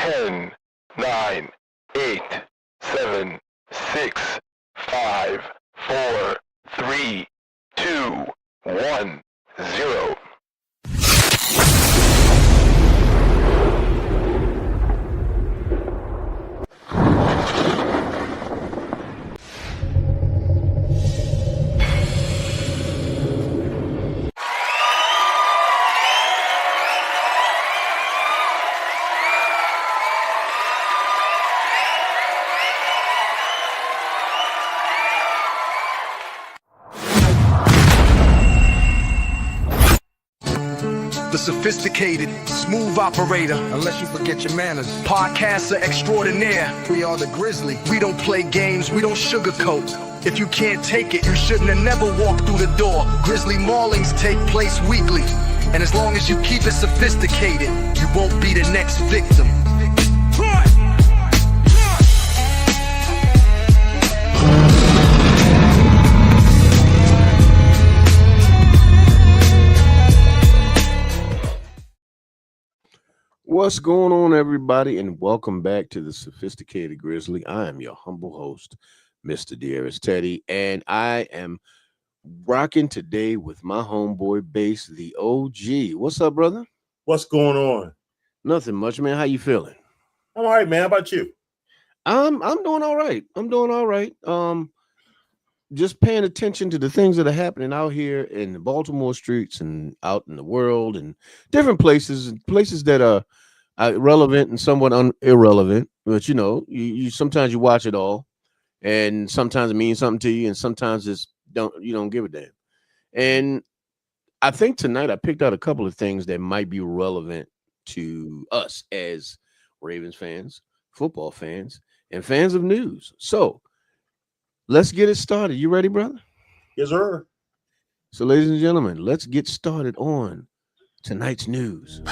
10, 9, 8, 7, 6, 5, 4, 3, 2, 1, 0. The sophisticated, smooth operator, unless you forget your manners. Podcaster extraordinaire, we are the Grizzly. We don't play games, we don't sugarcoat. If you can't take it, you shouldn't have never walked through the door. Grizzly maulings take place weekly, and as long as you keep it sophisticated, you won't be the next victim. What's going on, everybody, and welcome back to the Sophisticated Grizzly. I am your humble host, Mr. Dearest Teddy, and I am rocking today with my homeboy Bass, the OG. What's up, brother? What's going on? Nothing much, man. How you feeling? I'm all right, man. How about you? I'm doing all right. I'm doing all right. Just paying attention to the things that are happening out here in the Baltimore streets and out in the world and different places that are relevant and somewhat irrelevant. But you know, you sometimes you watch it all, and sometimes it means something to you, and sometimes you don't give a damn. And I think tonight I picked out a couple of things that might be relevant to us as Ravens fans, football fans, and fans of news. So let's get it started. You ready, brother? Yes, sir. So, ladies and gentlemen, let's get started on tonight's news.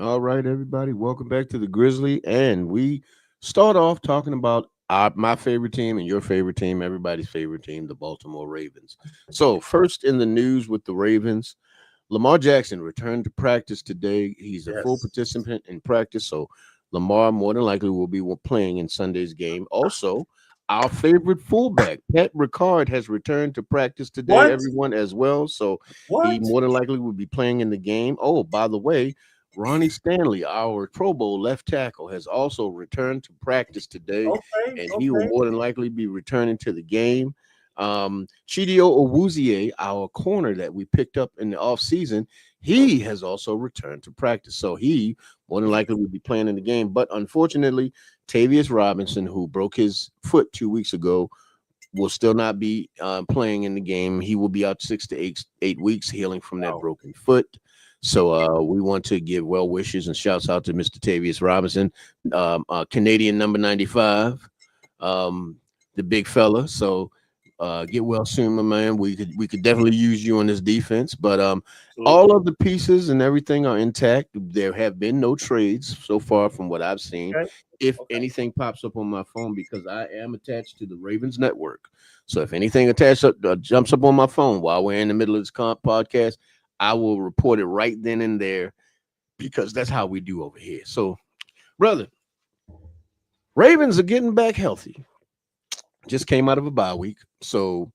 All right, everybody, welcome back to the Grizzly, and we start off talking about my favorite team and your favorite team, everybody's favorite team, the Baltimore Ravens. So first in the news with the Ravens, Lamar Jackson returned to practice today. He's a full participant in practice, so Lamar more than likely will be playing in Sunday's game. Also, our favorite fullback, Pat Ricard, has returned to practice today, everyone, as well. So he more than likely will be playing in the game. Oh, by the way, Ronnie Stanley, our Pro Bowl left tackle, has also returned to practice today, and he will more than likely be returning to the game. Chidio Awuzie, our corner that we picked up in the offseason, he has also returned to practice, so he more than likely will be playing in the game. But unfortunately, Tavius Robinson, who broke his foot 2 weeks ago, will still not be playing in the game. He will be out 6 to 8 weeks healing from that broken foot. So we want to give well wishes and shouts out to Mr. Tavius Robinson, Canadian number 95, the big fella. So get well soon, my man. We could definitely use you on this defense. But all of the pieces and everything are intact. There have been no trades so far from what I've seen. If anything pops up on my phone, because I am attached to the Ravens network. So if anything jumps up on my phone while we're in the middle of this podcast, I will report it right then and there, because that's how we do over here. So, brother, Ravens are getting back healthy. Just came out of a bye week. So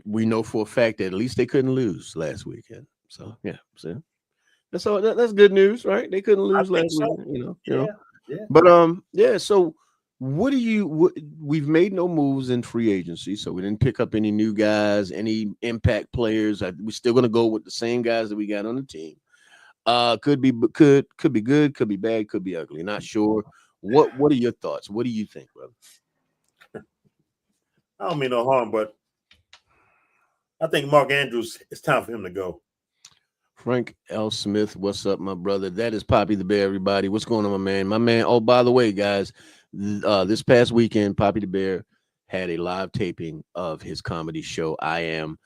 we know for a fact that at least they couldn't lose last weekend. So, yeah. So that's all. That's good news, right? They couldn't lose last weekend, you know. But, yeah, so we've made no moves in free agency, so we didn't pick up any new guys, any impact players. We're still going to go with the same guys that we got on the team. Could be good, could be bad, could be ugly. Not sure What are your thoughts? What do you think, brother? I don't mean no harm, but I think Mark Andrews, it's time for him to go. Frank L. Smith, what's up, my brother? That is Poppy the Bear, everybody. What's going on, my man? My man. Oh, by the way, guys, this past weekend, Poppy the Bear had a live taping of his comedy show. I Am.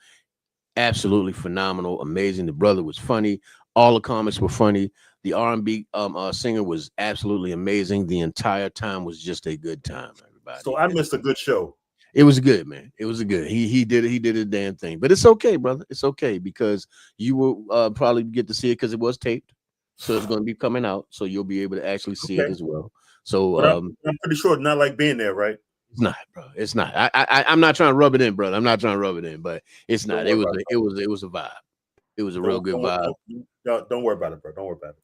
Absolutely phenomenal, amazing. The brother was funny. All the comics were funny. The R&B singer was absolutely amazing. The entire time was just a good time, everybody. So I missed a good show. It was good, man. It was a good. He did a damn thing. But it's okay, brother. It's okay because you will probably get to see it because it was taped. So it's going to be coming out. So you'll be able to actually see it as well. So I'm pretty sure it's not like being there, right? It's not, bro. It's not. I'm not trying to rub it in, brother. I'm not trying to rub it in, but it's not. It was a vibe. It was a real good vibe. Don't worry about it, bro. Don't worry about it.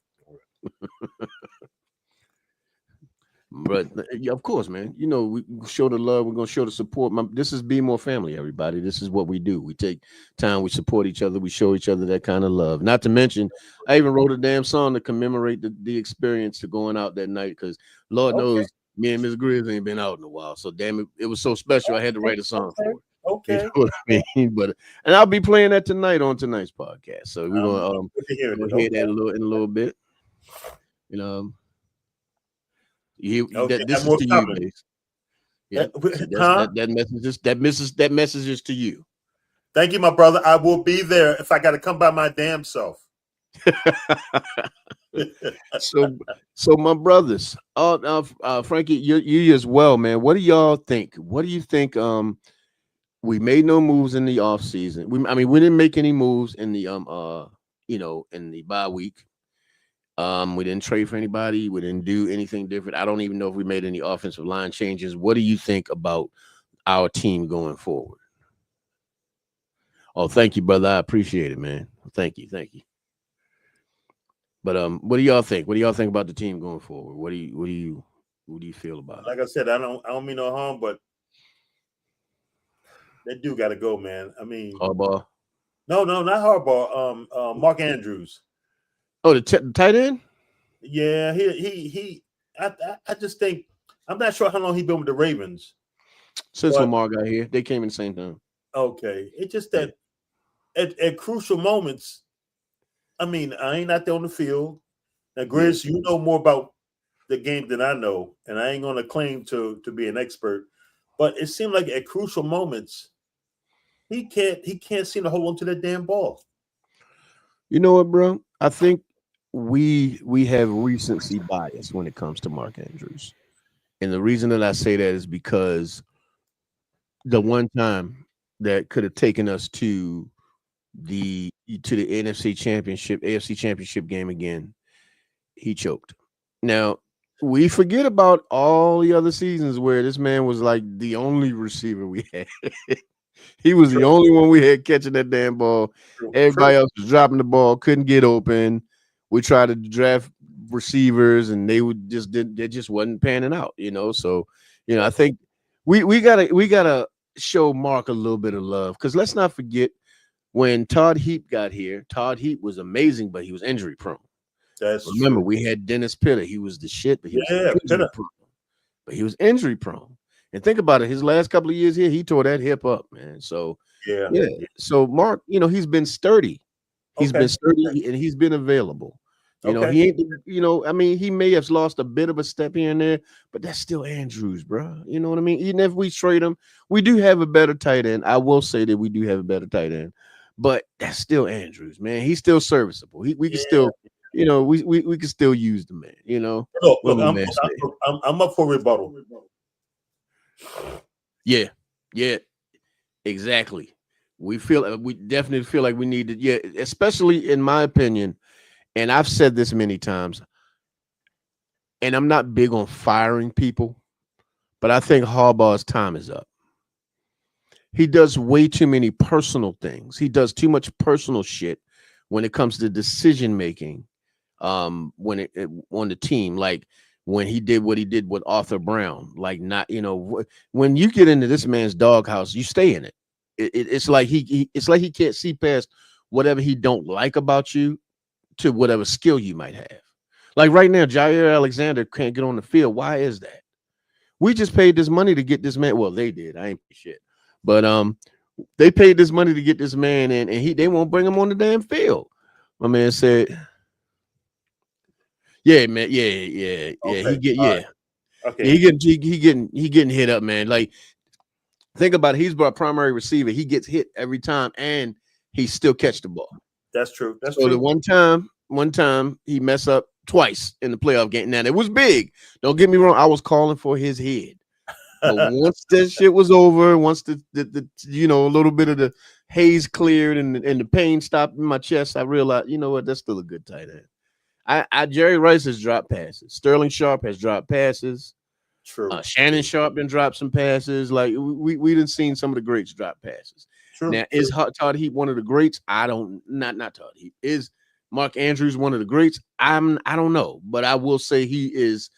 But yeah, of course, man. You know, we show the love. We're gonna show the support. This is Be More Family, everybody. This is what we do. We take time. We support each other. We show each other that kind of love. Not to mention, I even wrote a damn song to commemorate the experience to going out that night because Lord knows me and Miss Grizzly ain't been out in a while. So damn it, it was so special. I had to write a song for it. Okay. You know what I mean? And I'll be playing that tonight on tonight's podcast. So we're gonna hear that in a little bit. You know. This is to you, Mace. Yeah, that message is to you. Thank you, my brother. I will be there if I got to come by my damn self. So my brothers, Frankie, you as well, man. What do y'all think? What do you think? We made no moves in the off season. We didn't make any moves in the in the bye week. We didn't trade for anybody. We didn't do anything different. I don't even know if we made any offensive line changes. What do you think about our team going forward? Oh, thank you, brother. I appreciate it, man. Thank you. But what do y'all think? What do y'all think about the team going forward? What do you feel about it? Like I said, I don't mean no harm, but they do got to go, man. I mean, Harbaugh. No, not Harbaugh. Mark Andrews. Oh, the tight end? Yeah, I just think I'm not sure how long he's been with the Ravens. Since Lamar got here, they came in the same time. Okay, it's just that at crucial moments. I mean, I ain't out there on the field. Now, Grizz, you know more about the game than I know, and I ain't gonna claim to be an expert. But it seemed like at crucial moments, he can't seem to hold on to that damn ball. You know what, bro? I think we have recency bias when it comes to Mark Andrews. And the reason that I say that is because the one time that could have taken us to the AFC championship game again, he choked. Now, we forget about all the other seasons where this man was like the only receiver we had. He was the only one we had catching that damn ball. Everybody else was dropping the ball, couldn't get open. We tried to draft receivers, and they just wasn't panning out, you know. So, you know, I think we gotta show Mark a little bit of love because let's not forget when Todd Heap got here. Todd Heap was amazing, but he was injury prone. Remember, we had Dennis Pitta. He was the shit, but he was injury prone. But he was injury prone. And think about it, his last couple of years here, he tore that hip up, man. So yeah. So Mark, you know, he's been sturdy. He's been sturdy and he's been available. You know, he ain't, you know, I mean, he may have lost a bit of a step here and there, but that's still Andrews, bro. You know what I mean? Even if we trade him, we do have a better tight end. I will say that we do have a better tight end, but that's still Andrews, man. He's still serviceable. We can still, you know, we can still use the man, you know. Look, I'm up for rebuttal. Yeah, exactly. We definitely feel like we need to, especially in my opinion, and I've said this many times, and I'm not big on firing people, but I think Harbaugh's time is up. He does way too many personal things. He does too much personal shit when it comes to decision making. On the team, like when he did what he did with Arthur Brown, like not, you know, when you get into this man's doghouse, you stay in it. It's like it's like he can't see past whatever he don't like about you to whatever skill you might have. Like right now, Jair Alexander can't get on the field. Why is that? We just paid this money to get this man. Well, they did. I ain't pay shit. But they paid this money to get this man in, and they won't bring him on the damn field. My man said, "Yeah, man, yeah. Okay. Okay. He getting hit up, man. Like, think about it. He's our primary receiver. He gets hit every time, and he still catch the ball. That's true. That's so true. The one time he messed up twice in the playoff game. Now it was big. Don't get me wrong. I was calling for his head. But once that shit was over, once the a little bit of the haze cleared and the pain stopped in my chest, I realized, you know what, that's still a good tight end. Jerry Rice has dropped passes. Sterling Sharp has dropped passes. True. Shannon Sharp done dropped some passes. Like we done seen some of the greats drop passes. True. Now, is Todd Heap one of the greats? I don't. Not Todd Heap. Is Mark Andrews one of the greats? I don't know, but I will say he is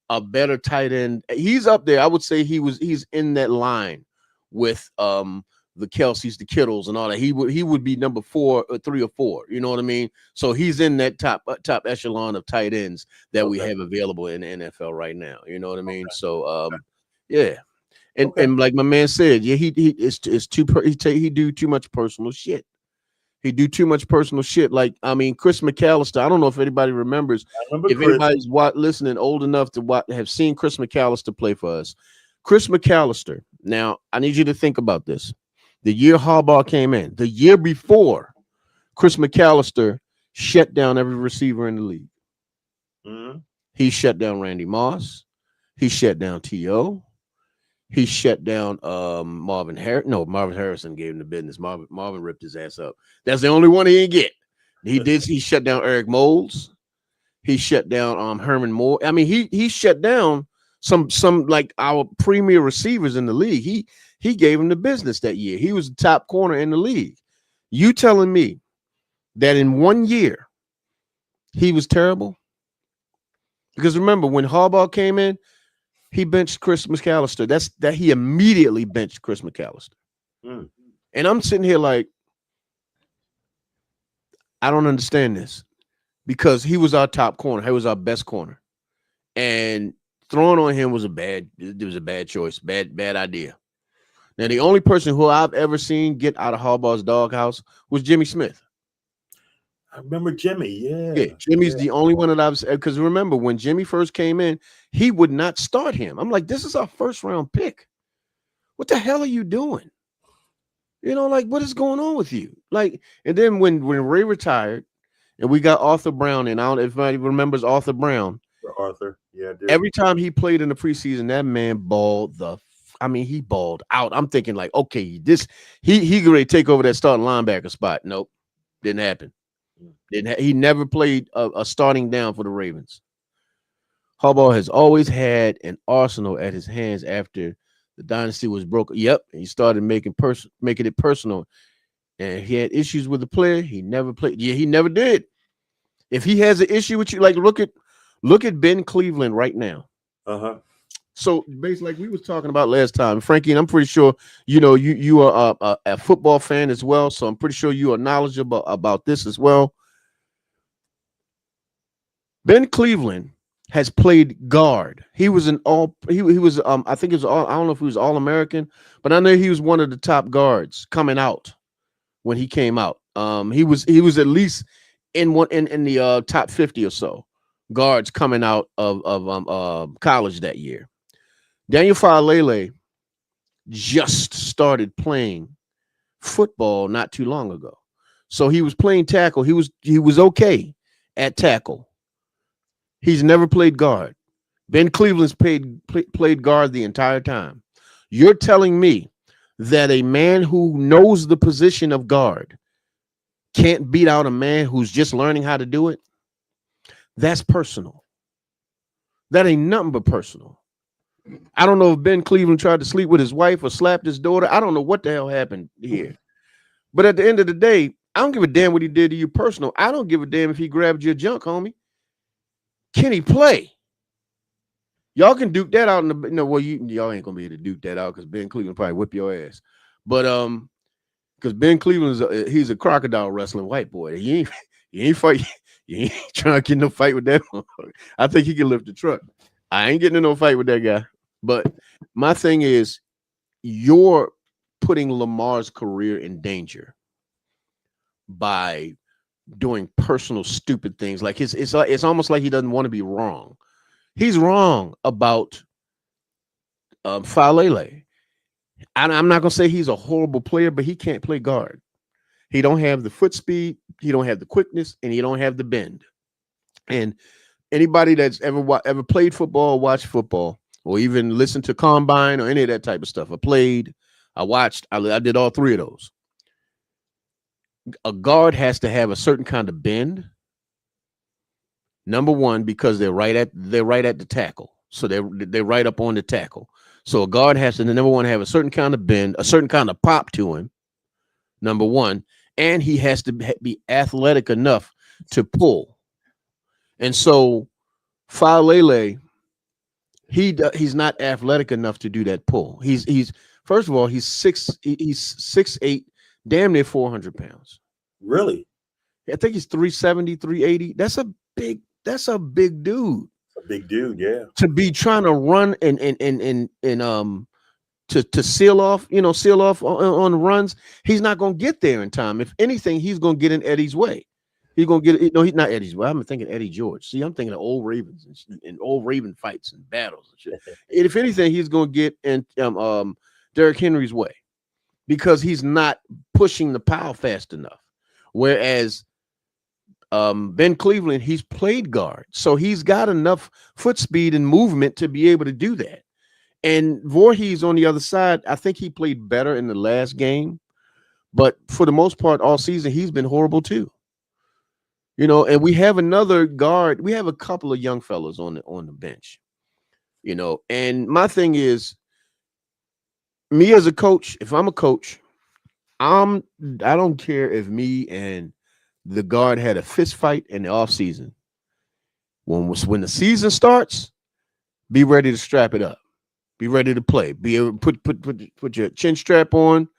a better tight end. He's up there. I would say he's in that line with the Kelseys, the Kittles, and all that. He would be number 4 or 3 or 4. You know what I mean? So he's in that top echelon of tight ends that we have available in the NFL right now. You know what I mean? So yeah. And like my man said, yeah, he do too much personal shit. He do too much personal shit. Like, I mean, Chris McAllister. I don't know if anybody remembers. If anybody's listening old enough to have seen Chris McAllister play for us. Chris McAllister. Now, I need you to think about this. The year Harbaugh came in, the year before, Chris McAllister shut down every receiver in the league. Mm-hmm. He shut down Randy Moss. He shut down T.O. He shut down Marvin Harrison. No, Marvin Harrison gave him the business. Marvin ripped his ass up. That's the only one he didn't get. He shut down Eric Moulds. He shut down Herman Moore. I mean, he shut down some like our premier receivers in the league. He gave him the business that year. He was the top corner in the league. You telling me that in 1 year he was terrible? Because remember, when Harbaugh came in, he benched Chris McAllister. He immediately benched Chris McAllister. Mm. And I'm sitting here like, I don't understand this, because he was our top corner. He was our best corner. And throwing on him was a bad choice, bad idea. Now, the only person who I've ever seen get out of Harbaugh's doghouse was Jimmy Smith. I remember Jimmy. Yeah, Jimmy's the only one that I've said, because remember when Jimmy first came in, he would not start him. I'm like, this is our first round pick. What the hell are you doing? You know, like, what is going on with you? Like, and then when Ray retired and we got Arthur Brown, and I don't know if anybody remembers Arthur Brown. Arthur, yeah. Dude. Every time he played in the preseason, that man balled he balled out. I'm thinking like, okay, he could take over that starting linebacker spot. Nope, didn't happen. He never played a starting down for the Ravens. Harbaugh has always had an arsenal at his hands after the dynasty was broken. Yep, he started making it personal, and he had issues with the player. He never played. Yeah, he never did. If he has an issue with you, like look at Ben Cleveland right now. So basically, like we was talking about last time, Frankie, and I'm pretty sure you are a football fan as well. So I'm pretty sure you are knowledgeable about this as well. Ben Cleveland has played guard. He was I think it was I don't know if he was All-American, but I know he was one of the top guards coming out when he came out. He was at least in the top 50 or so guards coming out of college that year. Daniel Faalele just started playing football not too long ago. So he was playing tackle. He was okay at tackle. He's never played guard. Ben Cleveland's played guard the entire time. You're telling me that a man who knows the position of guard can't beat out a man who's just learning how to do it? That's personal. That ain't nothing but personal. I don't know if Ben Cleveland tried to sleep with his wife or slapped his daughter. I don't know what the hell happened here. But at the end of the day, I don't give a damn what he did to you personal. I don't give a damn if he grabbed your junk, homie. Can he play? Y'all can duke that out y'all ain't gonna be able to duke that out because Ben Cleveland probably whip your ass. But because Ben Cleveland he's a crocodile wrestling white boy. He ain't You ain't trying to get in no fight with that. I think he can lift the truck. I ain't getting in no fight with that guy. But my thing is, you're putting Lamar's career in danger by doing personal stupid things. Like it's almost like he doesn't want to be wrong. He's wrong about Falele. I'm not gonna say he's a horrible player, but he can't play guard. He don't have the foot speed, he don't have the quickness, and he don't have the bend. And anybody that's ever played football, watched football, or even listened to Combine or any of that type of stuff, I watched, I did all three of those. A guard has to have a certain kind of bend. Number one, because they're right at the tackle, so they're right up on the tackle. So a guard has to, number one, have a certain kind of bend, a certain kind of pop to him. Number one, and he has to be athletic enough to pull. And so Falele, he's not athletic enough to do that pull. He's first of all, he's 6'8", damn near 400 pounds. Really? I think he's 370, 380. That's a big dude. A big dude, yeah. To be trying to run and to seal off on runs, he's not gonna get there in time. If anything, he's gonna get in Eddie's way. He's gonna get no, he's not Eddie's way. I'm thinking Eddie George. See, I'm thinking of old Ravens and old Raven fights and battles and shit. And if anything, he's gonna get in Derrick Henry's way because he's not pushing the pile fast enough. Whereas Ben Cleveland, he's played guard, so he's got enough foot speed and movement to be able to do that. And Voorhees on the other side, I think he played better in the last game, but for the most part, all season he's been horrible too. You know, and we have another guard. We have a couple of young fellas on the bench. You know, and my thing is, me as a coach, if I'm a coach, I don't care if me and the guard had a fist fight in the offseason. When the season starts, be ready to strap it up. Be ready to play. Be able to put your chin strap on,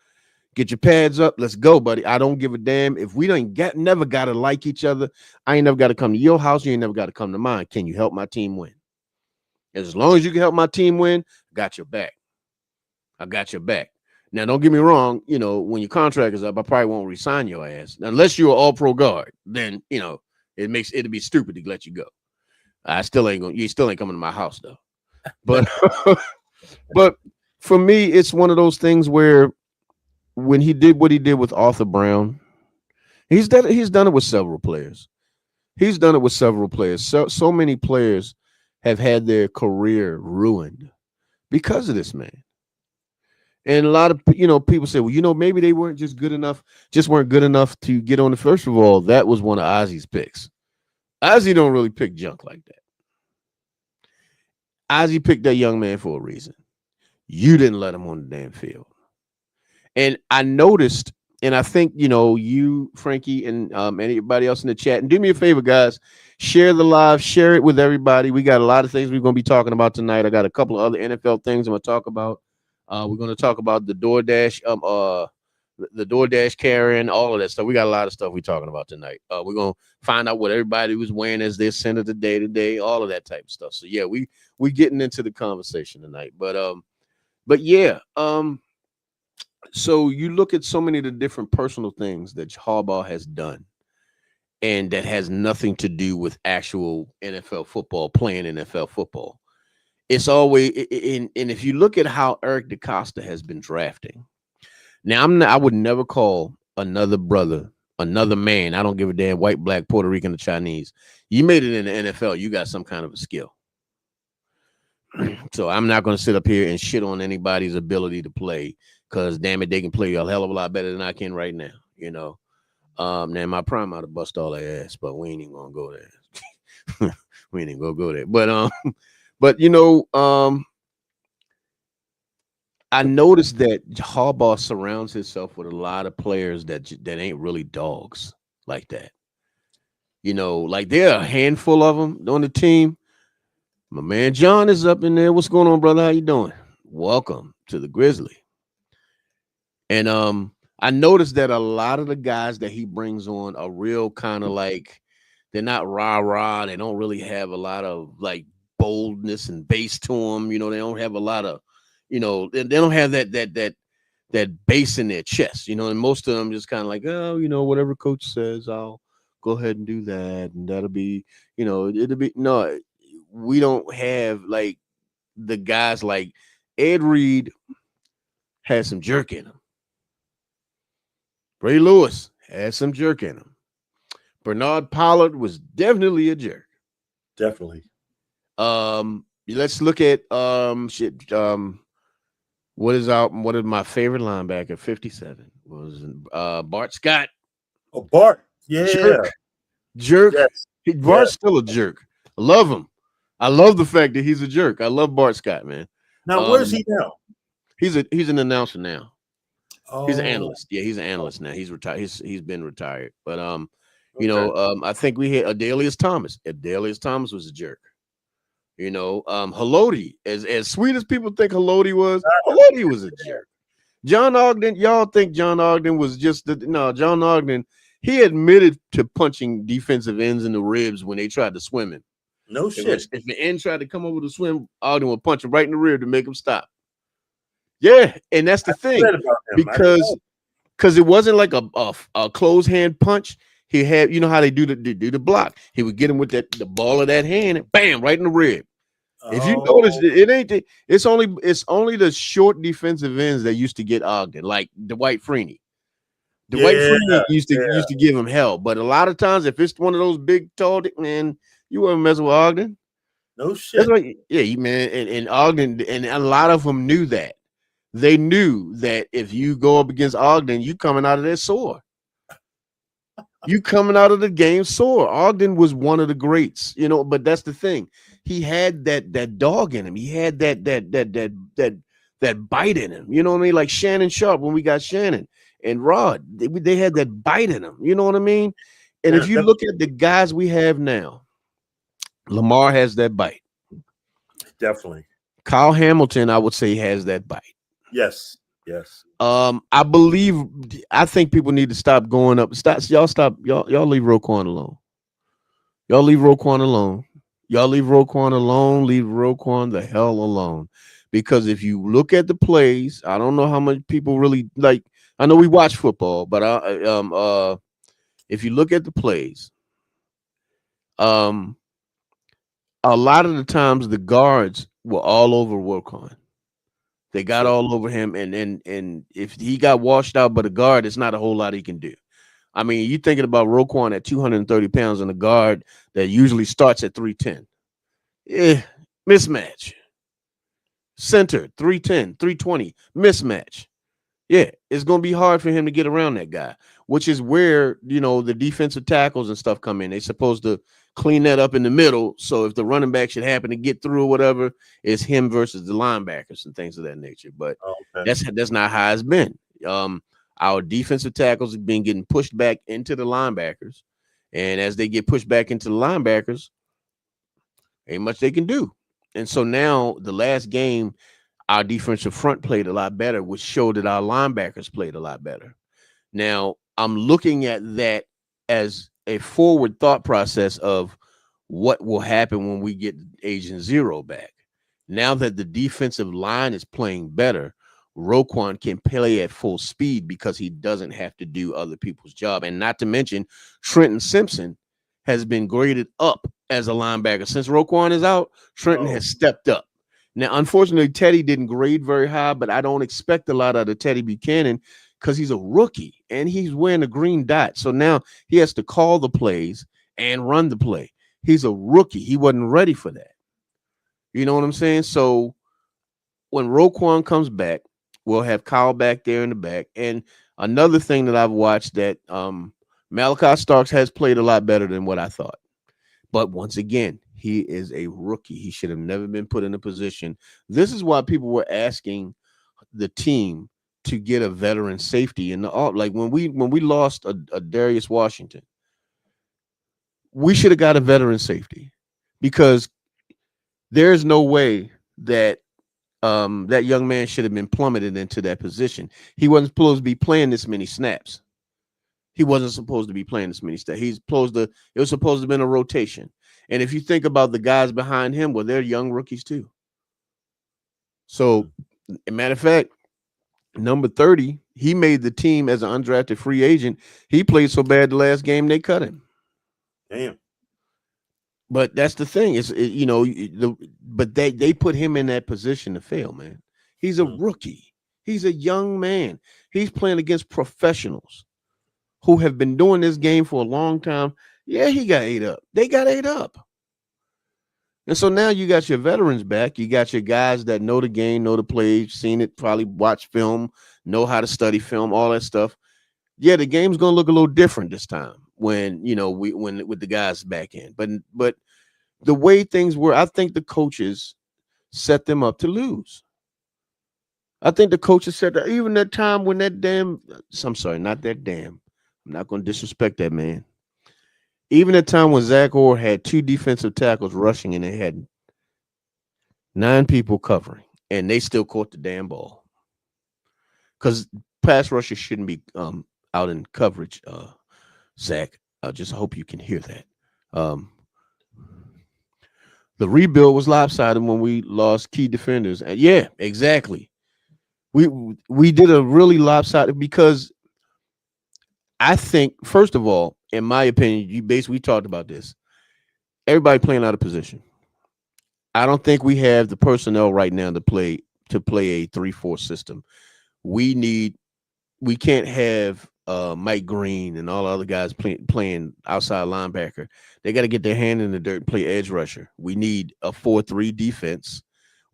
get your pads up. Let's go, buddy. I don't give a damn if we never got to like each other. I ain't never got to come to your house. You ain't never got to come to mine. Can you help my team win? As long as you can help my team win, I got your back. I got your back. Now, don't get me wrong. You know, when your contract is up, I probably won't resign your ass unless you're an all-pro guard. Then you know it'd be stupid to let you go. You still ain't coming to my house though. But but for me, it's one of those things where when he did what he did with Arthur Brown, he's done it with several players. He's done it with several players. So many players have had their career ruined because of this man. And a lot of people say, well, maybe they weren't good enough to get on the. First of all, that was one of Ozzy's picks. Ozzy don't really pick junk like that. Ozzy picked that young man for a reason. You didn't let him on the damn field. And I noticed, and I think, you, Frankie, and anybody else in the chat, and do me a favor, guys, share the live, share it with everybody. We got a lot of things we're going to be talking about tonight. I got a couple of other NFL things I'm going to talk about. We're going to talk about the DoorDash carrying, all of that stuff. We got a lot of stuff we're talking about tonight. We're going to find out what everybody was wearing as their center today, all of that type of stuff. So yeah, we getting into the conversation tonight. But yeah, so you look at so many of the different personal things that Harbaugh has done, and that has nothing to do with actual NFL football, playing NFL football. It's always, and if you look at how Eric DeCosta has been drafting, now I would never call another brother, another man, I don't give a damn, white, black, Puerto Rican, or Chinese. You made it in the NFL, you got some kind of a skill. So I'm not going to sit up here and shit on anybody's ability to play, because damn it, they can play a hell of a lot better than I can right now. Now in my prime, I'd have bust all their ass, but we ain't even gonna go there. We ain't even gonna go there. But I noticed that Harbaugh surrounds himself with a lot of players that ain't really dogs like that. Like there are a handful of them on the team. My man John is up in there. What's going on, brother? How you doing? Welcome to the Grizzly. And I noticed that a lot of the guys that he brings on are real kind of like They're not rah-rah. They don't really have a lot of like boldness and bass to them. You know, they don't have a lot of, you know, they don't have that bass in their chest, you know, and most of them just kind of like, oh, you know, whatever coach says, I'll go ahead and do that. And that'll be, you know, it'll be no, we don't have like the guys like Ed Reed has some jerk in him. Ray Lewis has some jerk in him. Bernard Pollard was definitely a jerk. Definitely. Let's look at what is my favorite linebacker? 57 was Bart Scott. Oh, Bart, yeah, jerk. Yes. Bart's still a jerk. I love him. I love the fact that he's a jerk. I love Bart Scott, man. Now, where's he now? He's an announcer now. Oh. He's an analyst. Yeah, he's an analyst now. He's retired. He's been retired. But you know, I think we had Adalius Thomas. Adalius Thomas was a jerk. You know, Haloti, as sweet as people think Haloti was a jerk. John Ogden, y'all think John Ogden was just John Ogden, he admitted to punching defensive ends in the ribs when they tried to swim him. No shit. If the end tried to come over to swim, Ogden would punch him right in the rib to make him stop. Yeah, and that's the thing. Because it wasn't like a closed hand punch. He had, you know how they do the block. He would get him with the ball of that hand and bam, right in the rib. If you notice, it's only the short defensive ends that used to get Ogden, like Dwight Freeney. Dwight Freeney used to give him hell, but a lot of times if it's one of those big tall man, you wouldn't mess with Ogden. No shit. That's man, and Ogden, and a lot of them knew that. They knew that if you go up against Ogden, you coming out of there sore. You coming out of the game sore. Ogden was one of the greats, you know, but that's the thing. He had that dog in him. He had that bite in him. You know what I mean? Like Shannon Sharp when we got Shannon and Rod, they had that bite in them. You know what I mean? And if you look at the guys we have now, Lamar has that bite. Definitely. Kyle Hamilton, I would say, has that bite. Yes. I think people need to stop going up. Y'all leave Roquan alone. Y'all leave Roquan alone. Y'all leave Roquan alone. Leave Roquan the hell alone. Because if you look at the plays, I don't know how much people really like. I know we watch football, but if you look at the plays, a lot of the times the guards were all over Roquan. They got all over him, and if he got washed out by the guard, it's not a whole lot he can do. I mean, you thinking about Roquan at 230 pounds and a guard that usually starts at 310. Yeah, mismatch. Center, 310, 320, mismatch. Yeah, it's going to be hard for him to get around that guy, which is where, you know, the defensive tackles and stuff come in. They're supposed to clean that up in the middle. So if the running back should happen to get through or whatever, it's him versus the linebackers and things of that nature. But that's not how it's been. Our defensive tackles have been getting pushed back into the linebackers. And as they get pushed back into the linebackers, ain't much they can do. And so now the last game, our defensive front played a lot better, which showed that our linebackers played a lot better. Now, I'm looking at that as a forward thought process of what will happen when we get Agent Zero back. Now that the defensive line is playing better, Roquan can play at full speed because he doesn't have to do other people's job. And not to mention, Trenton Simpson has been graded up as a linebacker. Since Roquan is out, Trenton has stepped up. Now, unfortunately, Teddy didn't grade very high, but I don't expect a lot out of Teddy Buchanan because he's a rookie and he's wearing a green dot. So now he has to call the plays and run the play. He's a rookie. He wasn't ready for that. You know what I'm saying? So when Roquan comes back, we'll have Kyle back there in the back. And another thing that I've watched that Malachi Starks has played a lot better than what I thought. But once again, he is a rookie. He should have never been put in a position. This is why people were asking the team to get a veteran safety in the like when we lost a Darius Washington, we should have got a veteran safety because there's no way that that young man should have been plummeted into that position. He wasn't supposed to be playing this many snaps. He wasn't supposed to be playing this many steps. It was supposed to have been a rotation. And if you think about the guys behind him, well, they're young rookies too. So, as a matter of fact, number 30, he made the team as an undrafted free agent. He played so bad the last game they cut him. Damn. But that's the thing. But they put him in that position to fail, man. He's a rookie. He's a young man. He's playing against professionals who have been doing this game for a long time. Yeah, he got ate up. They got ate up. And so now you got your veterans back. You got your guys that know the game, know the plays, seen it, probably watch film, know how to study film, all that stuff. Yeah, the game's gonna look a little different this time when with the guys back in. But the way things were, I think the coaches set them up to lose. I think the coaches said that even that time when I'm sorry, not that damn. I'm not going to disrespect that man. Even at time when Zach Orr had 2 defensive tackles rushing and they had 9 people covering, and they still caught the damn ball. Because pass rushers shouldn't be out in coverage, Zach. I just hope you can hear that. The rebuild was lopsided when we lost key defenders. And yeah, exactly. We did a really lopsided because I think, first of all, in my opinion, we talked about this. Everybody playing out of position. I don't think we have the personnel right now to play a 3-4 system. We can't have Mike Green and all the other guys playing outside linebacker. They got to get their hand in the dirt and play edge rusher. We need a 4-3 defense.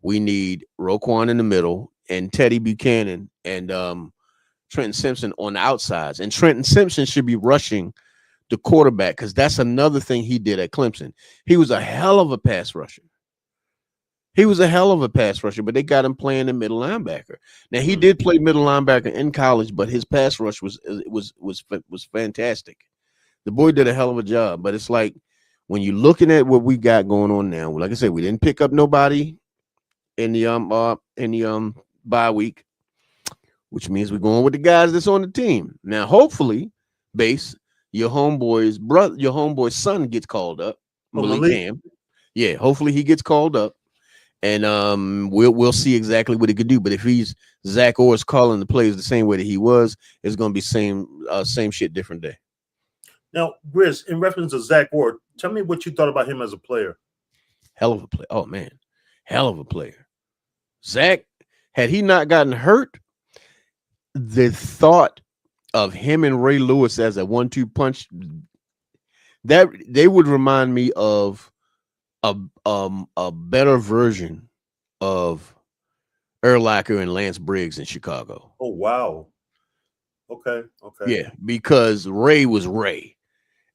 We need Roquan in the middle and Teddy Buchanan and Trenton Simpson on the outsides. And Trenton Simpson should be rushing the quarterback because that's another thing he did at Clemson. He was a hell of a pass rusher. But they got him playing the middle linebacker. Now he did play middle linebacker in college, but his pass rush was fantastic. The boy did a hell of a job. But it's like when you're looking at what we got going on now, like I said, we didn't pick up nobody in the bye week, which means we're going with the guys that's on the team. Now, hopefully, Base, your homeboy's son gets called up. Malik. Yeah, hopefully he gets called up. And we'll see exactly what he could do. But if he's Zach Orr's calling the plays the same way that he was, it's going to be same shit, different day. Now, Grizz, in reference to Zach Orr, tell me what you thought about him as a player. Hell of a player. Oh, man. Hell of a player. Zach, had he not gotten hurt, the thought of him and Ray Lewis as a 1-2 punch, that they would remind me of a better version of Urlacher and Lance Briggs in Chicago. Oh, wow. Okay. Yeah, because Ray was Ray.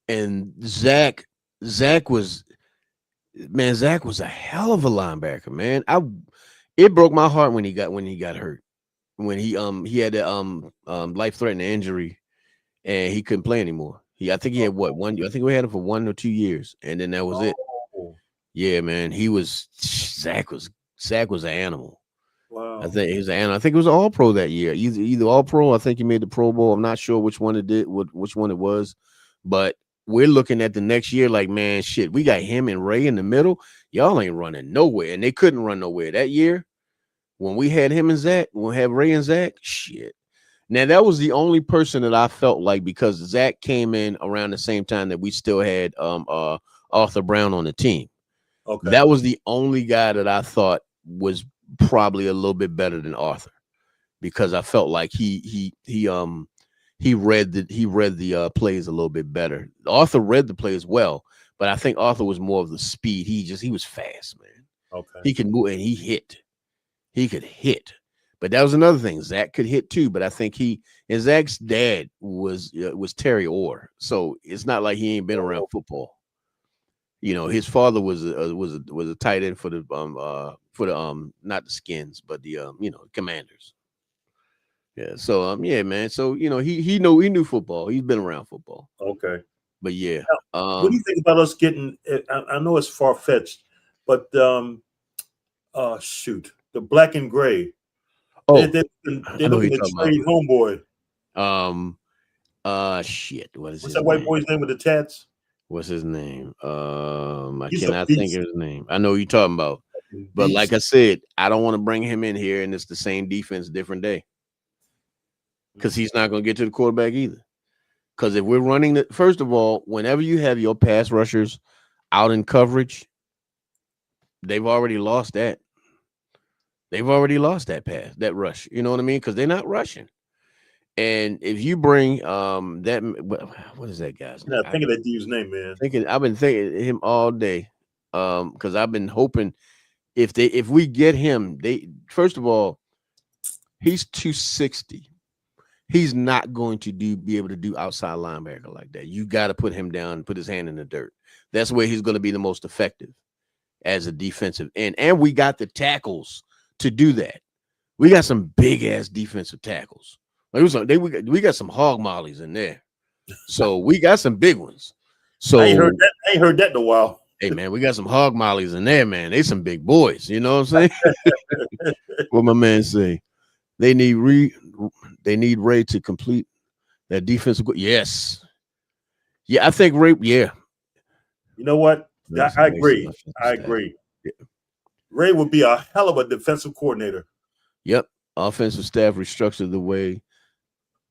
And Zach was a hell of a linebacker, man. It broke my heart when he got hurt. When he had that life-threatening injury and he couldn't play anymore. I think he had I think we had him for 1 or 2 years, and then that was it. Yeah, man. Zach was an animal. Wow. I think he was an animal. I think it was an all-pro that year. Either all-pro, I think he made the Pro Bowl. I'm not sure which one it was, but we're looking at the next year like, man, shit, we got him and Ray in the middle. Y'all ain't running nowhere, and they couldn't run nowhere that year. When we had him and Zach, we'll have Ray and Zach. Shit. Now that was the only person that I felt like, because Zach came in around the same time that we still had Arthur Brown on the team. Okay. That was the only guy that I thought was probably a little bit better than Arthur, because I felt like he read the plays a little bit better. Arthur read the plays well, but I think Arthur was more of the speed. He was fast, man. Okay. He could move and he hit. He could hit. But that was another thing. Zach could hit too, but I think Zach's dad was Terry Orr, so it's not like he ain't been around football. You know, his father was a tight end for the not the Skins, but the Commanders. Yeah, so yeah, man. So he knew football. He's been around football. Okay, but yeah. Now, what do you think about us getting? I know it's far fetched, but shoot, the black and gray. Oh, they're looking to trade homeboy. Shit. What is What's his that white name? boy's name with the tats? What's his name? I He's a cannot think beast. of his name. I know who you're talking about. But like I said, I don't want to bring him in here and it's the same defense, different day. Because he's not going to get to the quarterback either. Because if we're running the first of all, whenever you have your pass rushers out in coverage, they've already lost that. They've already lost that pass, that rush. You know what I mean? Because they're not rushing. And if you bring what is that guy's name? Yeah, think of that dude's name, man. I've been thinking of him all day. Because I've been hoping if we get him, first of all, he's 260. He's not going to be able to do outside linebacker like that. You got to put him down and put his hand in the dirt. That's where he's going to be the most effective as a defensive end. And we got the tackles to do that. We got some big ass defensive tackles. Like we got some hog mollies in there. So we got some big ones. So I ain't heard that in a while. Hey man, we got some hog mollies in there, man. They some big boys. You know what I'm saying? What my man say? They need Ray to complete that defensive. Yes. Yeah, I think Ray. Yeah. You know what? I agree. I agree. Yeah. Ray would be a hell of a defensive coordinator. Yep. Offensive staff restructured the way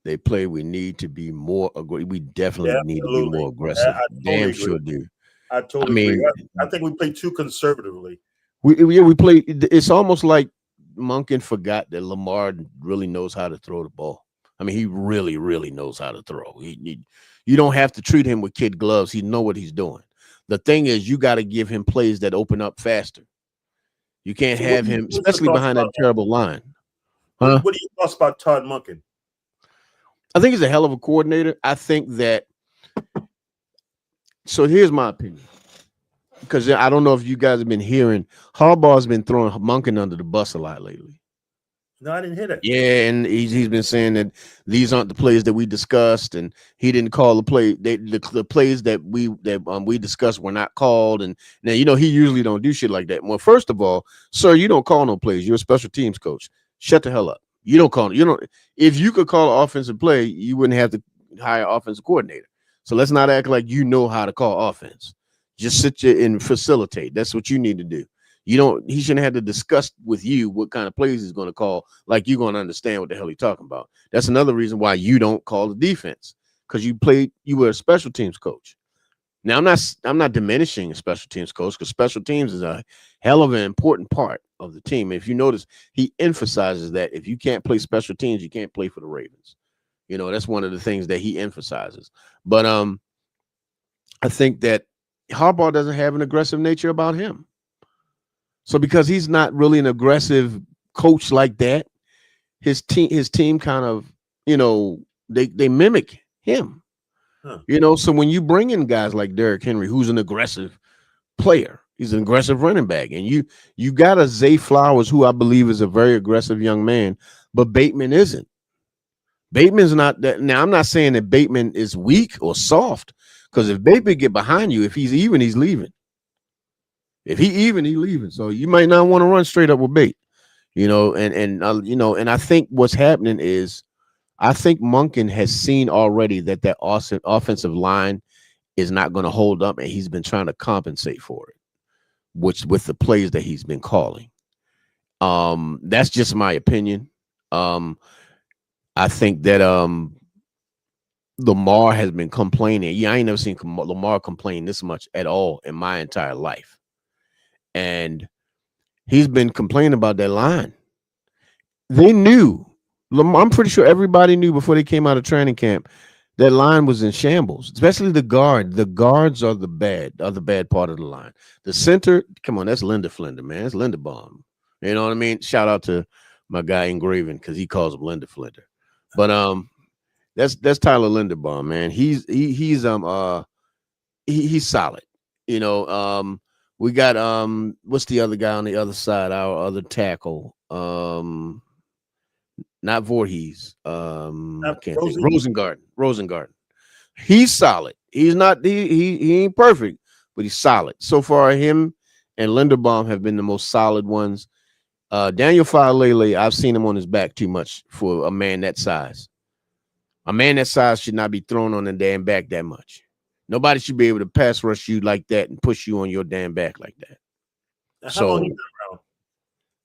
they play. We need to be more aggressive. We definitely need to be more aggressive. Damn sure do. I totally agree. I think we play too conservatively. We play. It's almost like Monken forgot that Lamar really knows how to throw the ball. I mean, he really, really knows how to throw. You don't have to treat him with kid gloves. He know what he's doing. The thing is, you got to give him plays that open up faster. You can't have him, especially behind that terrible line. Huh? What do you thoughts about Todd Monken? I think he's a hell of a coordinator. I think that. So here's my opinion, because I don't know if you guys have been hearing, Harbaugh's been throwing Monken under the bus a lot lately. No, I didn't hear that. Yeah, and he's been saying that these aren't the plays that we discussed, and he didn't call the play. The plays that we discussed were not called. And now he usually don't do shit like that. Well, first of all, sir, you don't call no plays. You're a special teams coach. Shut the hell up. You don't call. You don't. If you could call an offensive play, you wouldn't have to hire an offensive coordinator. So let's not act like you know how to call offense. Just sit there and facilitate. That's what you need to do. He shouldn't have to discuss with you what kind of plays he's going to call, like you're going to understand what the hell he's talking about. That's another reason why you don't call the defense, because you were a special teams coach. Now I'm not diminishing a special teams coach, because special teams is a hell of an important part of the team. If you notice, he emphasizes that if you can't play special teams, you can't play for the Ravens. That's one of the things that he emphasizes. But I think that Harbaugh doesn't have an aggressive nature about him. So because he's not really an aggressive coach like that, his team kind of, they mimic him. Huh. So when you bring in guys like Derrick Henry, who's an aggressive player, he's an aggressive running back, and you got a Zay Flowers, who I believe is a very aggressive young man, but Bateman isn't. Bateman's not that. Now I'm not saying that Bateman is weak or soft, because if Bateman get behind you, if he's even, he's leaving. If he even, he's leaving. So you might not want to run straight up with Bate, and I think what's happening is, I think Monken has seen already that offensive line is not going to hold up, and he's been trying to compensate for it, which with the plays that he's been calling. That's just my opinion. I think that Lamar has been complaining. Yeah, I ain't never seen Lamar complain this much at all in my entire life. And he's been complaining about that line. They knew. I'm pretty sure everybody knew before they came out of training camp that line was in shambles, especially the guard. The guards are the bad part of the line. The center, come on, that's Linda Flender, man. That's Linderbaum. You know what I mean? Shout out to my guy Engraving, because he calls him Linda Flender. But that's Tyler Linderbaum, man. He's solid. We got what's the other guy on the other side? Our other tackle. Not Voorhees. I can't think. Rosengarten. He's solid. He's not he ain't perfect, but he's solid. So far, him and Linderbaum have been the most solid ones. Daniel Faalele, I've seen him on his back too much for a man that size. A man that size should not be thrown on the damn back that much. Nobody should be able to pass rush you like that and push you on your damn back like that. How long he been around?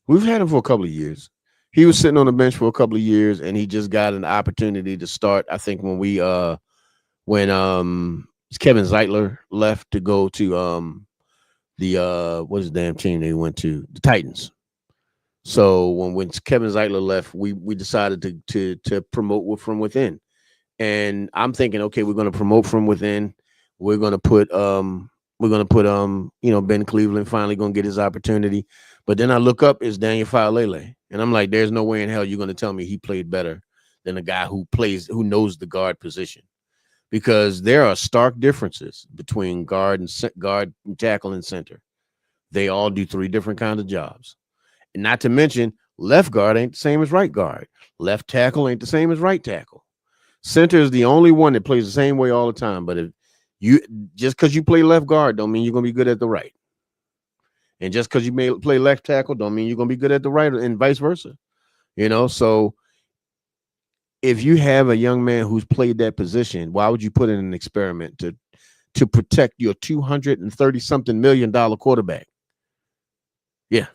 We've had him for a couple of years. He was sitting on the bench for a couple of years, and he just got an opportunity to start. I think when Kevin Zeitler left to go to what's his damn team they went to? The Titans. So when Kevin Zeitler left, we decided to promote from within. And I'm thinking, okay, we're going to promote from within. We're going to put Ben Cleveland finally going to get his opportunity. But then I look up, it's Daniel Faalele. And I'm like, there's no way in hell you're going to tell me he played better than a guy who knows the guard position. Because there are stark differences between guard, tackle, and center. They all do 3 different kinds of jobs. And not to mention, left guard ain't the same as right guard. Left tackle ain't the same as right tackle. Center is the only one that plays the same way all the time. But if you just because you play left guard don't mean you're gonna be good at the right. And just because you may play left tackle don't mean you're gonna be good at the right, and vice versa. So if you have a young man who's played that position, why would you put in an experiment to protect your $230-something million quarterback? Yeah.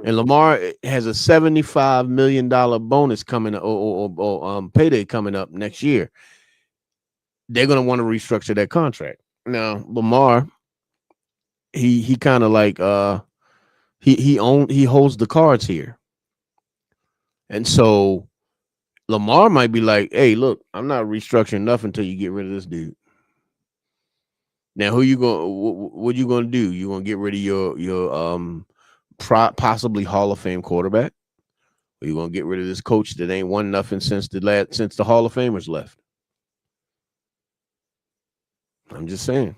And Lamar has a $75 million bonus coming or payday coming up next year. They're going to want to restructure that contract. Now, Lamar, he kind of like he holds the cards here. And so Lamar might be like, hey, look, I'm not restructuring nothing until you get rid of this dude. Now, what you going to do? You going to get rid of your possibly Hall of Fame quarterback? Or you going to get rid of this coach that ain't won nothing since the Hall of Famers left? I'm just saying.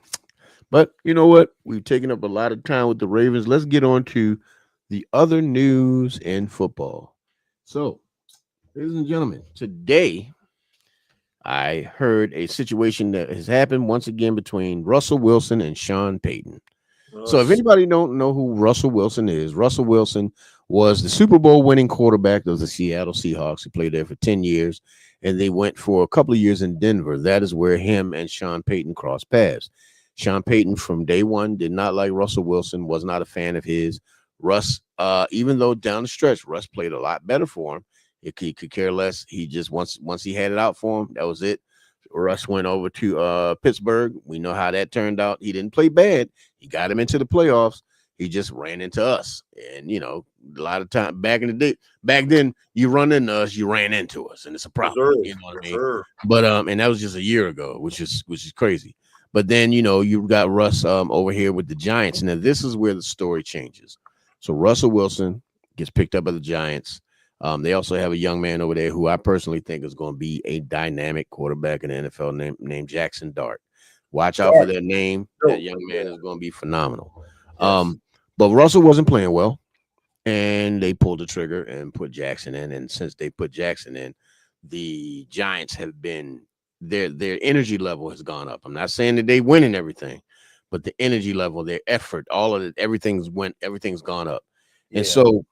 But you know what? We've taken up a lot of time with the Ravens. Let's get on to the other news in football. So, ladies and gentlemen, today I heard a situation that has happened once again between Russell Wilson and Sean Payton. So if anybody don't know who Russell Wilson is, Russell Wilson was the Super Bowl winning quarterback of the Seattle Seahawks. He played there for 10 years, and they went for a couple of years in Denver. That is where him and Sean Payton crossed paths. Sean Payton from day one did not like Russell Wilson, was not a fan of his. Russ, even though down the stretch, Russ played a lot better for him. He could care less. He just once he had it out for him, that was it. Russ went over to Pittsburgh. We know how that turned out. He didn't play bad. He got him into the playoffs. He just ran into us. And, a lot of time back then, you run into us, you ran into us. And it's a problem. You know what I mean? Sure. But and that was just a year ago, which is crazy. But then, you got Russ over here with the Giants. Now, this is where the story changes. So Russell Wilson gets picked up by the Giants. They also have a young man over there who I personally think is going to be a dynamic quarterback in the NFL named Jackson Dart. Watch out for that name. That young man is going to be phenomenal. Yes. But Russell wasn't playing well, and they pulled the trigger and put Jackson in. And since they put Jackson in, the Giants have been their energy level has gone up. I'm not saying that they win and everything, but the energy level, their effort, all of it, everything's gone up. Yeah. And so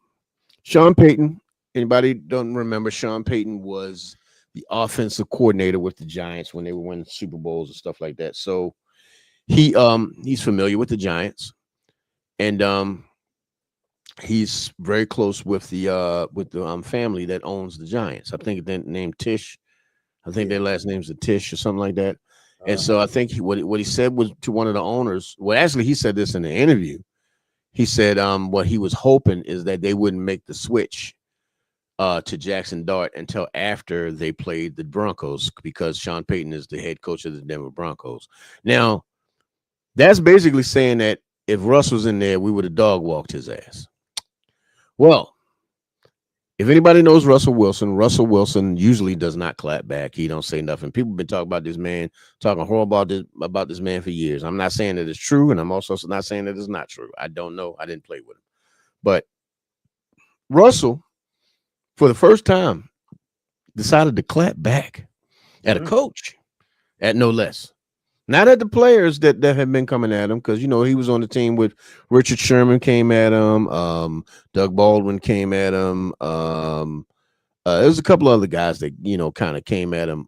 Sean Payton. Anybody don't remember, Sean Payton was the offensive coordinator with the Giants when they were winning Super Bowls and stuff like that. So he's familiar with the Giants, and he's very close with the family that owns the Giants. I think they're named Tisch. I think their last name's Tisch or something like that. And so I think what he said was to one of the owners. Well, actually, he said this in the interview. He said what he was hoping is that they wouldn't make the switch to Jackson Dart until after they played the Broncos, because Sean Payton is the head coach of the Denver Broncos. Now, that's basically saying that if Russ was in there, we would have dog walked his ass. Well, if anybody knows Russell Wilson usually does not clap back. He don't say nothing. People have been talking about this man, talking horrible about this man for years. I'm not saying that it's true, and I'm also not saying that it's not true. I don't know. I didn't play with him. But Russell, for the first time, decided to clap back at a coach, at no less. Not at the players that have been coming at him, because, he was on the team with Richard Sherman came at him, Doug Baldwin came at him, There was a couple other guys that kind of came at him.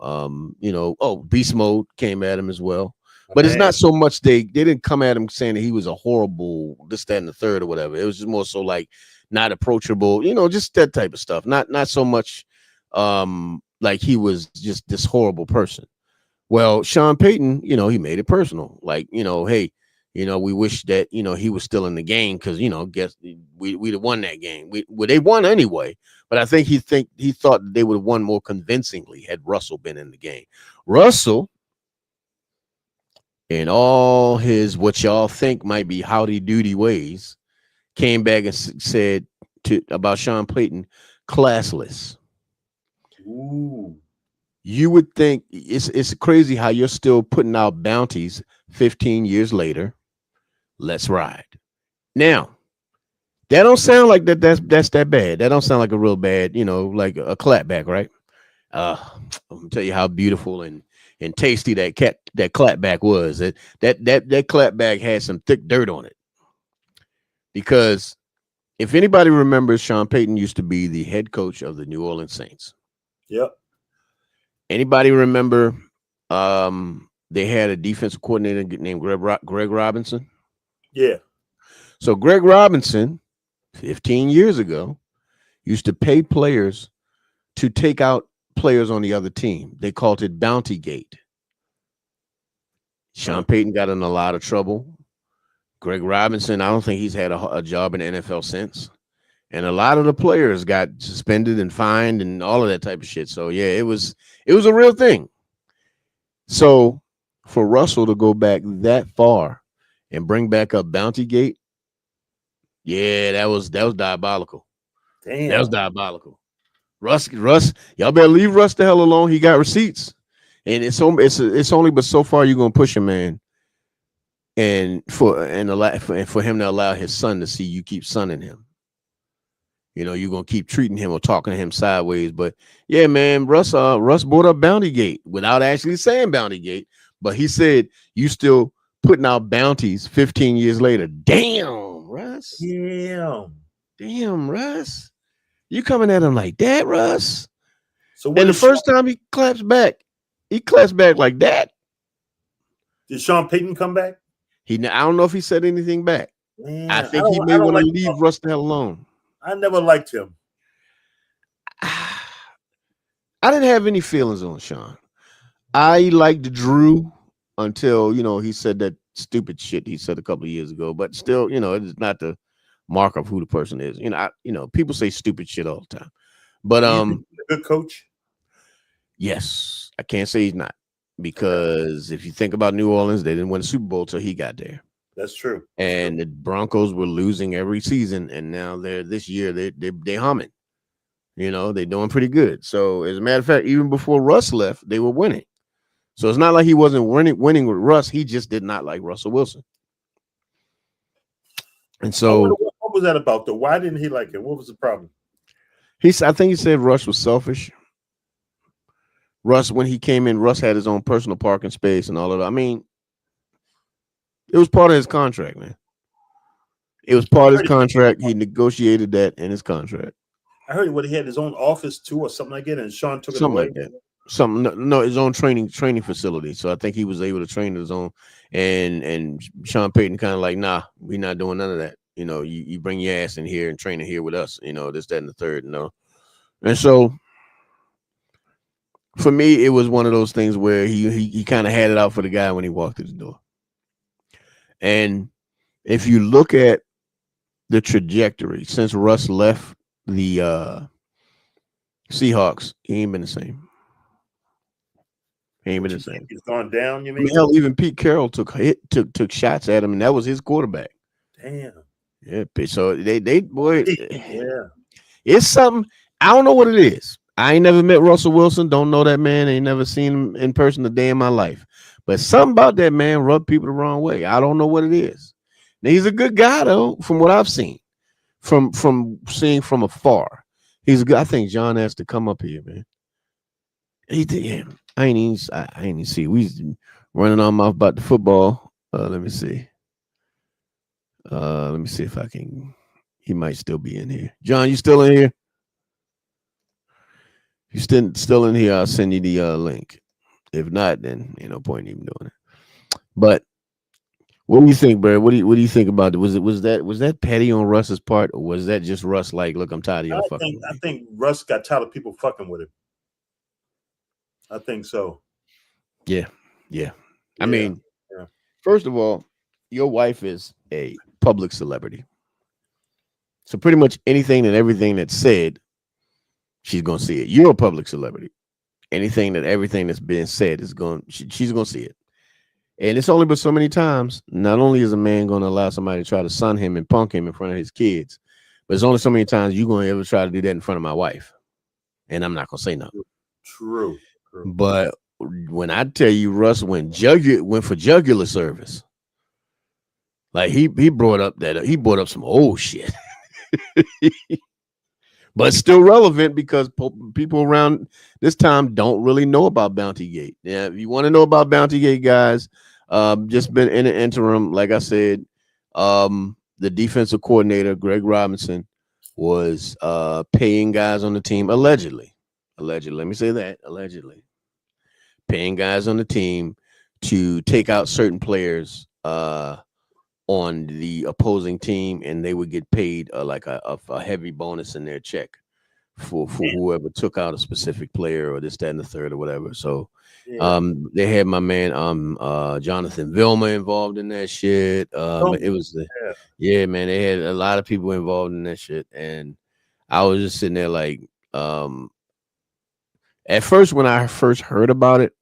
Beast Mode came at him as well. But it's not so much they didn't come at him saying that he was a horrible this, that, and the third or whatever. It was just more so like not approachable, just that type of stuff. Not so much like he was just this horrible person. Well, Sean Payton, he made it personal. Like, hey, we wish that he was still in the game because guess we'd have won that game. They won anyway, but I think he thought they would have won more convincingly had Russell been in the game. Russell, in all his what y'all think might be howdy doody ways, came back and said about Sean Payton, classless. Ooh. You would think it's crazy how you're still putting out bounties 15 years later. Let's ride. Now, that don't sound like that's that bad. That don't sound like a real bad, like a clapback, right? I'm gonna tell you how beautiful and tasty that clapback was. That clapback had some thick dirt on it. Because if anybody remembers, Sean Payton used to be the head coach of the New Orleans Saints. Yep. Anybody remember they had a defensive coordinator named Greg Robinson? Yeah. So Greg Robinson, 15 years ago, used to pay players to take out players on the other team. They called it Bounty Gate. Sean Payton got in a lot of trouble. Greg Robinson, I don't think he's had a job in the NFL since. And a lot of the players got suspended and fined and all of that type of shit. So, yeah, it was a real thing. So for Russell to go back that far and bring back up Bounty Gate, yeah, that was diabolical. Damn. That was diabolical. Russ, y'all better leave Russ the hell alone. He got receipts. And it's only but so far you're gonna push a man, and for him to allow his son to see you keep sunning him. You're gonna keep treating him or talking to him sideways. But yeah, man, Russ brought up Bounty Gate without actually saying Bounty Gate, but he said you still putting out bounties 15 years later. Damn, Russ. Damn, Russ. You coming at him like that, Russ? So and the first time he claps back like that. Did Sean Payton come back? I don't know if he said anything back. Man, I think he may want to leave Russ the hell alone. I never liked him. I didn't have any feelings on Sean. I liked Drew until he said that stupid shit he said a couple of years ago. But still, it's not the mark of who the person is. People say stupid shit all the time. But a good coach. Yes, I can't say he's not, because if you think about New Orleans, they didn't win a Super Bowl till he got there. That's true. And the Broncos were losing every season, and now this year they humming. They're doing pretty good. So as a matter of fact, even before Russ left, they were winning. So it's not like he wasn't winning with Russ. He just did not like Russell Wilson. And so what was that about though? Why didn't he like him? What was the problem? I think he said Russ was selfish. Russ, when he came in, Russ had his own personal parking space and all of that. I mean, it was part of his contract, man. It was part of his contract. He negotiated that in his contract. I heard he had his own office too, or something like that, and Sean took something it away. Like that. No, his own training facility. So I think he was able to train his own. And Sean Payton kind of like, nah, we're not doing none of that. You bring your ass in here and train it here with us. This, that, and the third. And so for me, it was one of those things where he kind of had it out for the guy when he walked through the door. And if you look at the trajectory since Russ left the Seahawks, he ain't been the same. He ain't been the same. He's gone down, you mean? Hell, even Pete Carroll took shots at him, and that was his quarterback. Damn. Yeah, so they boy, yeah. It's something. I don't know what it is. I ain't never met Russell Wilson. Don't know that man. Ain't never seen him in person a day in my life. But something about that man rubbed people the wrong way. I don't know what it is. Now, he's a good guy though, from what I've seen, from seeing from afar. He's a good. I think John has to come up here, man. He did. Yeah, I ain't even see. We running our mouth about the football. Let me see. Let me see if I can. He might still be in here. John, you still in here? If you're still in here, I'll send you the link. If not, then ain't no point in even doing it. But what do you think, Brad? What do you think about it? Was that petty on Russ's part, or was that just Russ like, look, I'm tired of y'all fucking with me? I think Russ got tired of people fucking with him. I think so. Yeah. I mean, first of all, your wife is a public celebrity. So pretty much anything and everything that's said, she's gonna see it. You're a public celebrity. Everything that's being said is she's gonna see it. And it's only but so many times. Not only is a man gonna allow somebody to try to sun him and punk him in front of his kids, but it's only so many times you're gonna ever try to do that in front of my wife. And I'm not gonna say nothing. True. But when I tell you Russ went for jugular service, like he brought up some old shit. But still relevant because people around this time don't really know about Bountygate. Yeah, if you want to know about Bountygate, guys, just been in an interim. Like I said, the defensive coordinator, Greg Robinson, was paying guys on the team allegedly. Let me say that, allegedly. Paying guys on the team to take out certain players on the opposing team, and they would get paid like a heavy bonus in their check for whoever took out a specific player or this, that, and the third or whatever. So they had my man Jonathan Vilma involved in that shit. It was man, they had a lot of people involved in that shit, and I was just sitting there like at first when I first heard about it,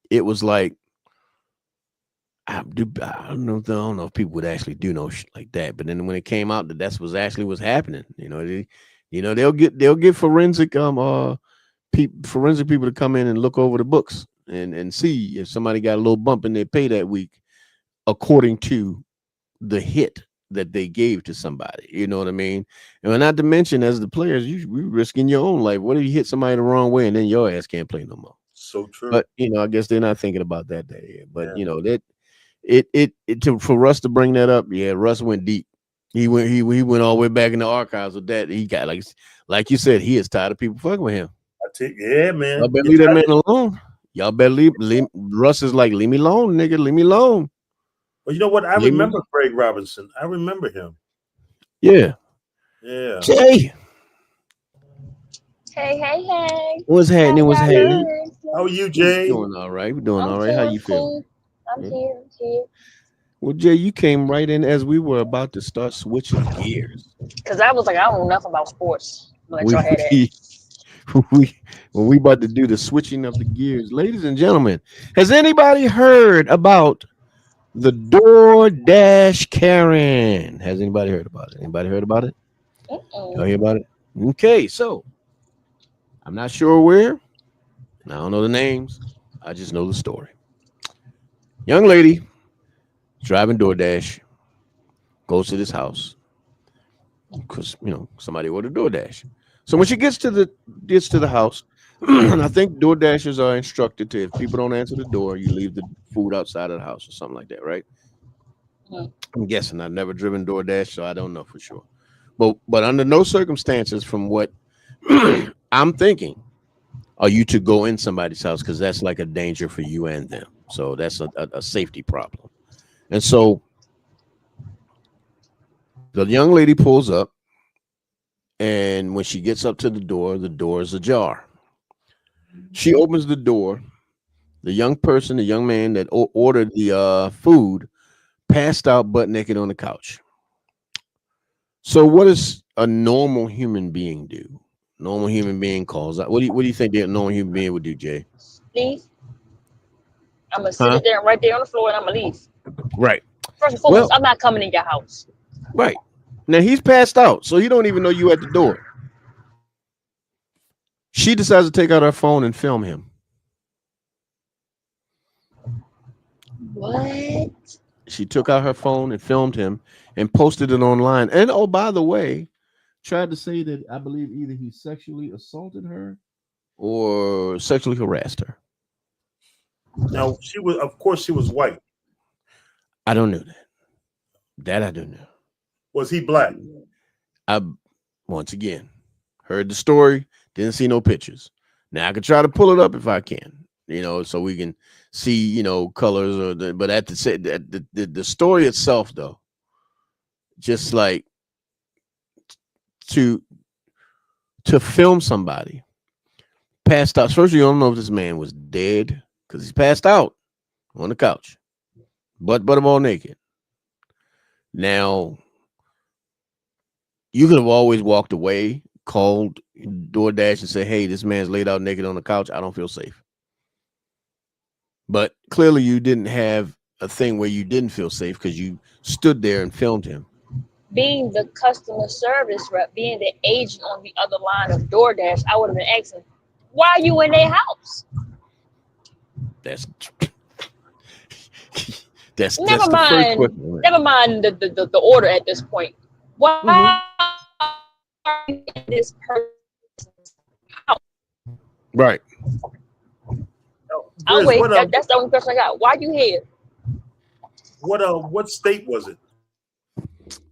it was like I don't know if people would actually do no shit like that. But then when it came out that that's was actually what's happening, they'll get forensic people to come in and look over the books and see if somebody got a little bump in their pay that week, according to the hit that they gave to somebody. You know what I mean? And not to mention, as the players, you risking your own life. What if you hit somebody the wrong way and then your ass can't play no more? So true. But I guess they're not thinking about that day. But that. For Russ to bring that up, Russ went deep. He went all the way back in the archives with that. He got like you said, he is tired of people fucking with him. Man. Y'all better leave that man alone. Y'all better leave. Russ is like, leave me alone, nigga. Leave me alone. Well, you know what? I remember Craig Robinson. I remember him. Yeah. Jay. Hey. What's happening? How are you, Jay? We're doing all right. How you feel? I'm here. Well, Jay, you came right in as we were about to start switching gears. Because I was like, I don't know nothing about sports. When we about to do the switching of the gears. Ladies and gentlemen, has anybody heard about the DoorDash Karen? Has anybody heard about it? Anybody heard about it? Y'all hear about it? Okay, so I'm not sure where. I don't know the names. I just know the story. Young lady driving DoorDash goes to this house because somebody ordered DoorDash. So when she gets to the house, I think DoorDashers are instructed to, if people don't answer the door, you leave the food outside of the house or something like that, right? I'm guessing. I've never driven DoorDash, so I don't know for sure. But under no circumstances, from what I'm thinking, are you to go in somebody's house, because that's like a danger for you and them. So that's a safety problem. And so the young lady pulls up, and when she gets up to the door is ajar. She opens the door. The young man that ordered the food, passed out butt naked on the couch. So what does a normal human being do? Normal human being calls out. What do you think a normal human being would do, Jay? Leave. I'm gonna sit it there right there on the floor, and I'm gonna leave. Right. First and foremost, I'm not coming in your house. Right. Now he's passed out, so he don't even know you at the door. She decides to take out her phone and film him. What? She took out her phone and filmed him and posted it online. And oh, by the way, tried to say that I believe either he sexually assaulted her or sexually harassed her. Now she was white. I don't know that. That I don't know. Was he black? I once again heard the story, didn't see no pictures. Now I can try to pull it up if I can, so we can see, colors but at the story itself though, just like to film somebody passed out. First, you don't know if this man was dead because he's passed out on the couch, but I'm all naked. Now, you could have always walked away, called DoorDash and said, hey, this man's laid out naked on the couch. I don't feel safe. But clearly you didn't have a thing where you didn't feel safe because you stood there and filmed him. Being the customer service rep, being the agent on the other line of DoorDash, I would have been asking, why are you in their house? That's never the mind. first question. Never mind the order at this point. Why are you in this person's house? Right. I'll wait. That's the only question I got. Why you here? What state was it?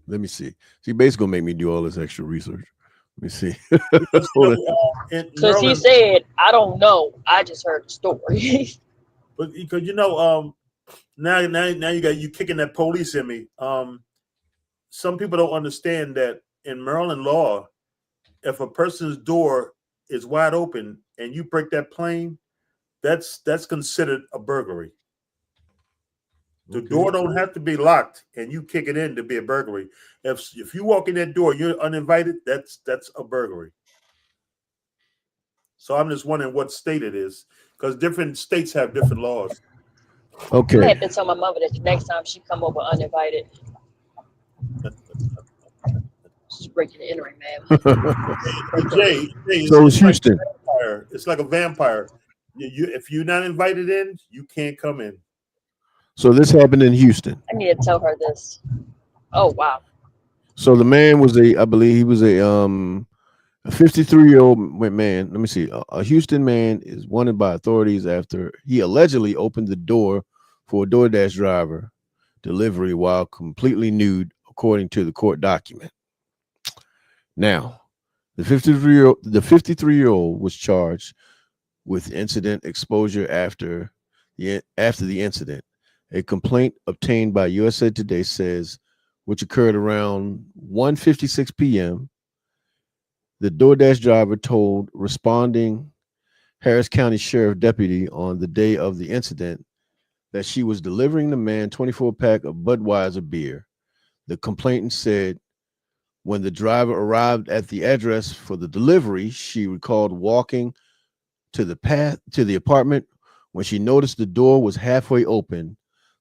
Let me see. See, basically gonna make me do all this extra research. Let me see. Because he said, I don't know. I just heard the story. But because now you kicking that police in me. Some people don't understand that in Maryland law, if a person's door is wide open and you break that plane, that's considered a burglary. The door don't have to be locked and you kick it in to be a burglary. If you walk in that door, you're uninvited, that's a burglary. So I'm just wondering what state it is, because different states have different laws. Okay. I have to tell my mother that next time she come over uninvited. She's breaking and entering, man. Jay, so it's Houston. It's like a vampire. If you're not invited in, you can't come in. So this happened in Houston. I need to tell her this. Oh wow. So the man was I believe he was a 53-year-old man. Let me see. A Houston man is wanted by authorities after he allegedly opened the door for a DoorDash driver delivery while completely nude, according to the court document. Now, the 53-year-old was charged with incident exposure after the incident. A complaint obtained by USA Today says, which occurred around 1:56 p.m., the DoorDash driver told responding Harris County Sheriff deputy on the day of the incident that she was delivering the man 24-pack of Budweiser beer. The complainant said when the driver arrived at the address for the delivery, she recalled walking to the apartment when she noticed the door was halfway open.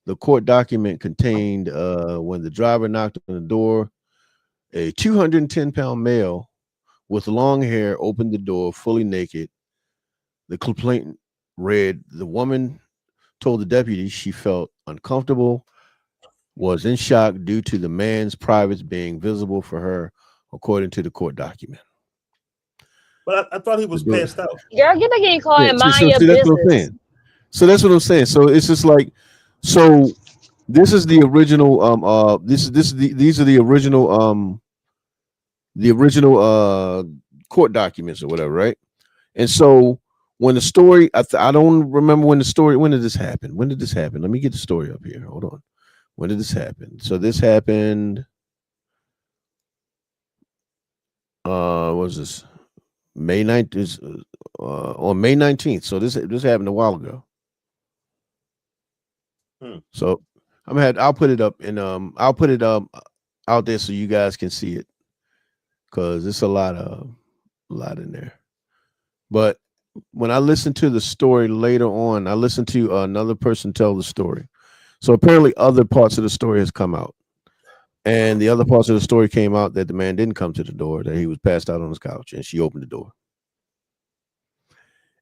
The court document contained when the driver knocked on the door, a 210-pound male with long hair opened the door fully naked. The complainant read, the woman told the deputy she felt uncomfortable, was in shock due to the man's privates being visible for her, according to the court document. But I thought he was passed out. Girl, get back in your car and mind your that's business. what I'm saying. So that's what I'm saying. So it's just like, so this is the original. These are the original court documents or whatever, right? And so when the story, I don't remember when did this happen? When did this happen? Let me get the story up here. Hold on. When did this happen? So this happened. What was this? May 9th is on May 19th. So this happened a while ago. So I'll put it up and I'll put it out there so you guys can see it, because it's a lot in there. But when I listened to the story later on, I listened to another person tell the story. So apparently other parts of the story has come out. And the other parts of the story came out that the man didn't come to the door, that he was passed out on his couch and she opened the door.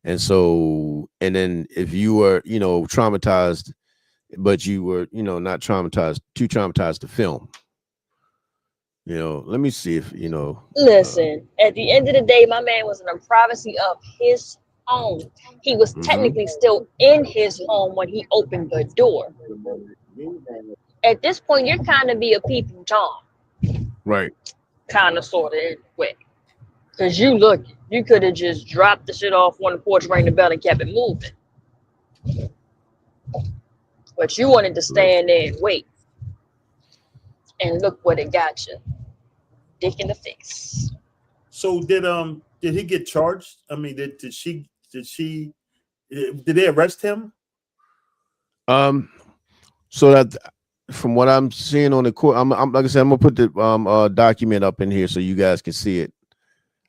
And so, and then if you were, traumatized, but you were, not traumatized, too traumatized to film, let me see if, Listen, at the end of the day, my man was in the privacy of his home. He was technically still in his home when he opened the door. At this point, you're kind of be a peeping Tom. Right. Kind of, sort of, in a way. Cause you could have just dropped the shit off on the porch, rang the bell, and kept it moving. But you wanted to stand there and wait. And look what it got you. Dick in the face. So did he get charged? I mean, did they arrest him? So that from what I'm seeing on the court, I'm like I said, I'm gonna put the document up in here so you guys can see it.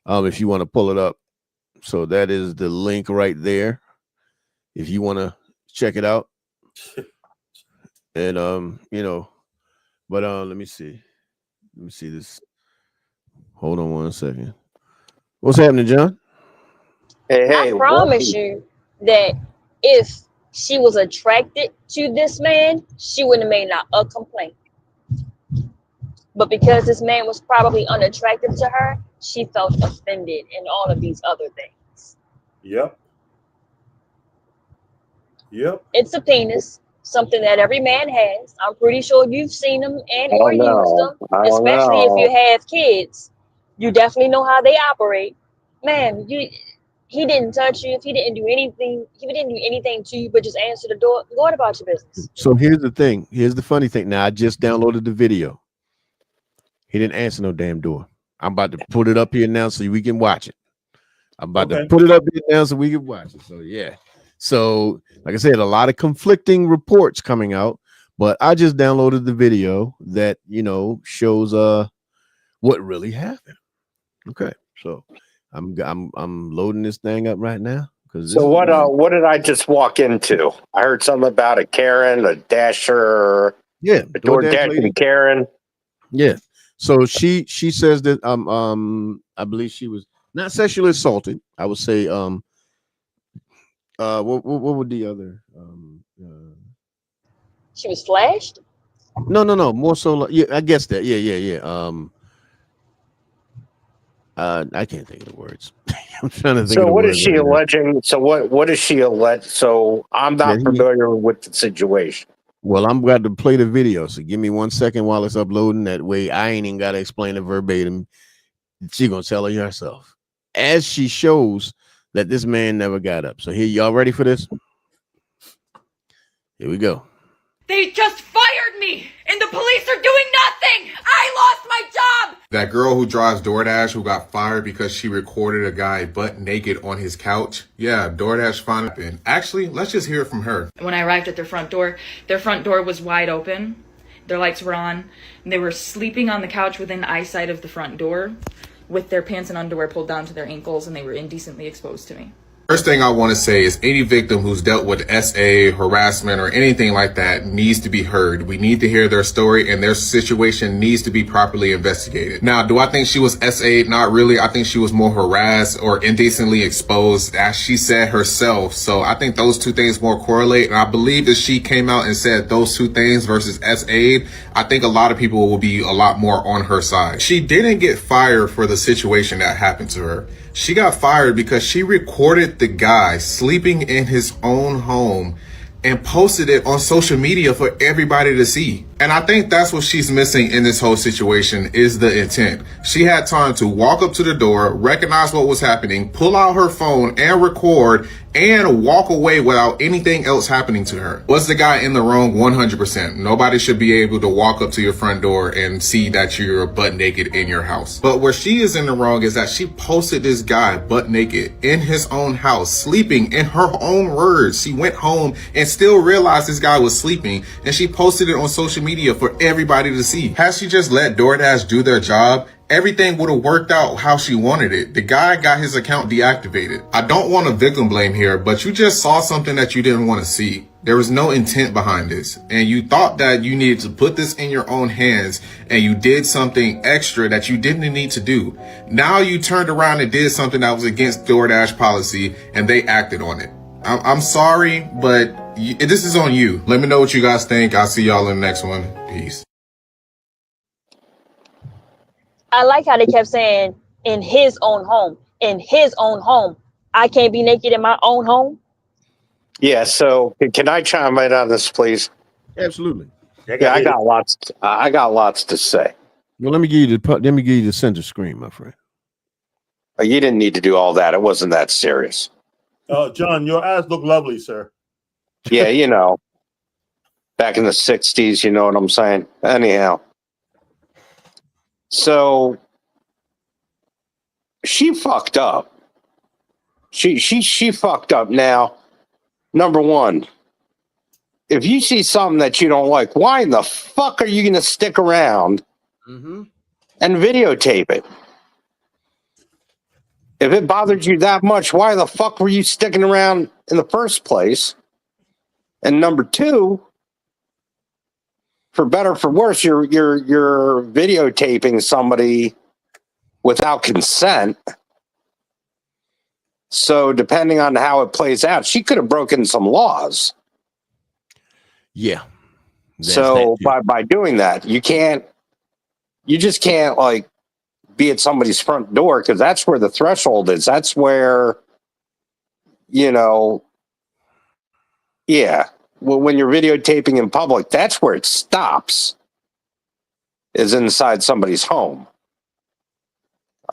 If you want to pull it up. So that is the link right there. If you want to check it out. And you know, but let me see this. Hold on one second. What's happening, John? I promise you that if she was attracted to this man, she wouldn't have made not a complaint. But because this man was probably unattractive to her, she felt offended and all of these other things. Yep. It's a penis, something that every man has. I'm pretty sure you've seen them and or used them, especially if you have kids. You definitely know how they operate. Man, he didn't touch you. If he didn't do anything, to you but just answer the door, go on about your business. So here's the thing. Here's the funny thing. Now I just downloaded the video. He didn't answer no damn door. I'm about to put it up here now so we can watch it. I'm about to put it up here now so we can watch it. So yeah. So like I said, a lot of conflicting reports coming out, but I just downloaded the video that, you know, shows what really happened. Okay. So I'm loading this thing up right now. So what did I just walk into? I heard something about a Karen, a Dasher, a door dashing Karen. Yeah. So she says that I believe she was not sexually assaulted. I would say what would the other she was flashed? No, more so like, yeah, I guess that. Yeah. I can't think of the words. I'm trying to think. So what is she alleging? So what is she alleged? So I'm not familiar with the situation. Well, I'm glad to play the video. So give me 1 second while it's uploading. That way I ain't even got to explain it verbatim. She's going to tell her herself as she shows that this man never got up. So here, y'all ready for this? Here we go. They just fired me, and the police are doing nothing. I lost my job. That girl who drives DoorDash who got fired because she recorded a guy butt naked on his couch. Yeah, DoorDash found it. Actually, let's just hear it from her. When I arrived at their front door was wide open. Their lights were on. And they were sleeping on the couch within eyesight of the front door with their pants and underwear pulled down to their ankles, and they were indecently exposed to me. First thing I want to say is any victim who's dealt with SA, harassment, or anything like that needs to be heard. We need to hear their story, and their situation needs to be properly investigated. Now, do I think she was SA'd? Not really. I think she was more harassed or indecently exposed, as she said herself. So I think those two things more correlate. And I believe that she came out and said those two things versus SA'd, I think a lot of people will be a lot more on her side. She didn't get fired for the situation that happened to her. She got fired because she recorded the guy sleeping in his own home and posted it on social media for everybody to see. And I think that's what she's missing in this whole situation is the intent. She had time to walk up to the door, recognize what was happening, pull out her phone and record and walk away without anything else happening to her. Was the guy in the wrong? 100%. Nobody should be able to walk up to your front door and see that you're butt naked in your house. But where she is in the wrong is that she posted this guy butt naked in his own house, sleeping in her own words. She went home and still realized this guy was sleeping, and she posted it on social media for everybody to see. Had she just let DoorDash do their job, everything would have worked out how she wanted it. The guy got his account deactivated. I don't want to victim blame here, but you just saw something that you didn't want to see. There was no intent behind this, and you thought that you needed to put this in your own hands, and you did something extra that you didn't need to do. Now you turned around and did something that was against DoorDash policy, and they acted on it. I'm sorry, but this is on you. Let me know what you guys think. I'll see y'all in the next one. Peace. I like how they kept saying in his own home. In his own home. I can't be naked in my own home. Yeah, so can I chime in on this, please? Absolutely. Yeah, I got lots. I got lots to say. Well, let me give you the center screen, my friend. You didn't need to do all that. It wasn't that serious. John, your eyes look lovely, sir. Yeah, you know, back in the 60s, you know what I'm saying? Anyhow. So she fucked up. She fucked up. Now, number one, if you see something that you don't like, why in the fuck are you going to stick around and videotape it? If it bothered you that much, why the fuck were you sticking around in the first place? And number two, for better or for worse, you're videotaping somebody without consent. So depending on how it plays out, she could have broken some laws. Yeah. So by doing that, you just can't like be at somebody's front door, because that's where the threshold is. That's where, you know, yeah. Well, when you're videotaping in public, that's where it stops, is inside somebody's home.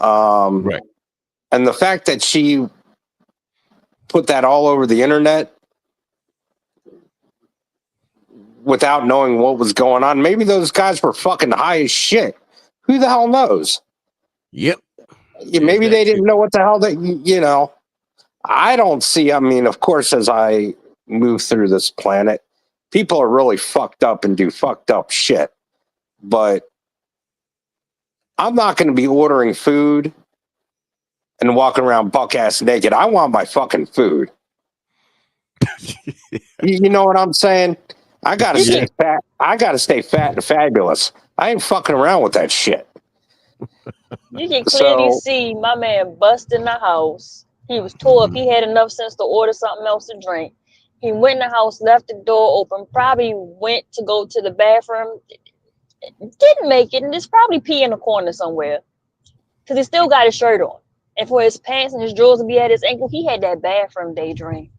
Right. And the fact that she put that all over the internet without knowing what was going on, maybe those guys were fucking high as shit. Who the hell knows? Yep. Maybe they didn't know what the hell they, you know. I don't see, I mean, of course, as I move through this planet, people are really fucked up and do fucked up shit. But I'm not going to be ordering food and walking around buck ass naked. I want my fucking food. You know what I'm saying? I got to stay fat. I got to stay fat and fabulous. I ain't fucking around with that shit. You can clearly see my man bust in the house. He was tore up. He had enough sense to order something else to drink. He went in the house, left the door open, probably went to go to the bathroom, didn't make it, and just probably pee in the corner somewhere. Because he still got his shirt on. And for his pants and his drawers to be at his ankle, he had that bathroom daydream.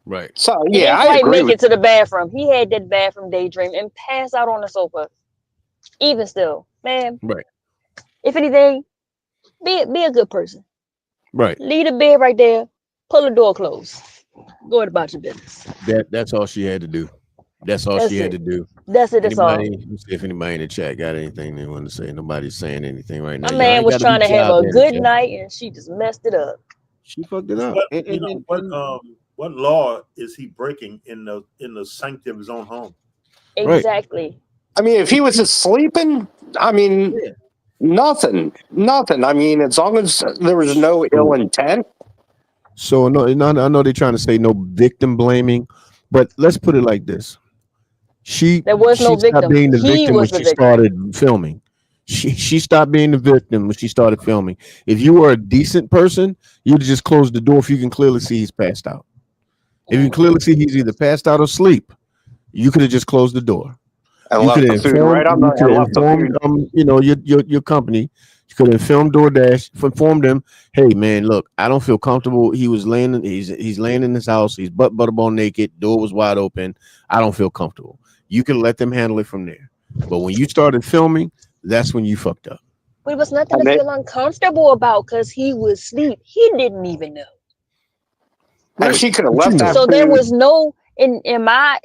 Right. So, He yeah, didn't I quite agree make it to the bathroom. He had that bathroom daydream and passed out on the sofa. Even still, man. Right. If anything, be a good person. Right. Leave the bed right there. Pull the door closed. Go about your business. That's all she had to do. That's all she had to do. That's it. That's all. Let's see if anybody in the chat got anything they want to say. Nobody's saying anything right now. My man was trying to have a good night, and she just messed it up. She fucked it up. What law is he breaking in the sanctity of his own home? Exactly. Right. I mean, if he was just sleeping, I mean, nothing. I mean, as long as there was no ill intent. So no, I know they're trying to say no victim blaming, but let's put it like this: there was no victim. Stopped being the victim when she started filming. She stopped being the victim when she started filming. If you were a decent person, you'd just close the door if you can clearly see he's passed out. If you can clearly see he's either passed out or asleep, you could have just closed the door. And you could have informed, you know, your company. You could have informed DoorDash, informed them, hey man, look, I don't feel comfortable. He was laying, he's laying in his house, he's butterball naked, door was wide open. I don't feel comfortable. You can let them handle it from there. But when you started filming, that's when you fucked up. But it was nothing to feel uncomfortable about because he was asleep. He didn't even know. And she could have left that. So there was no, in my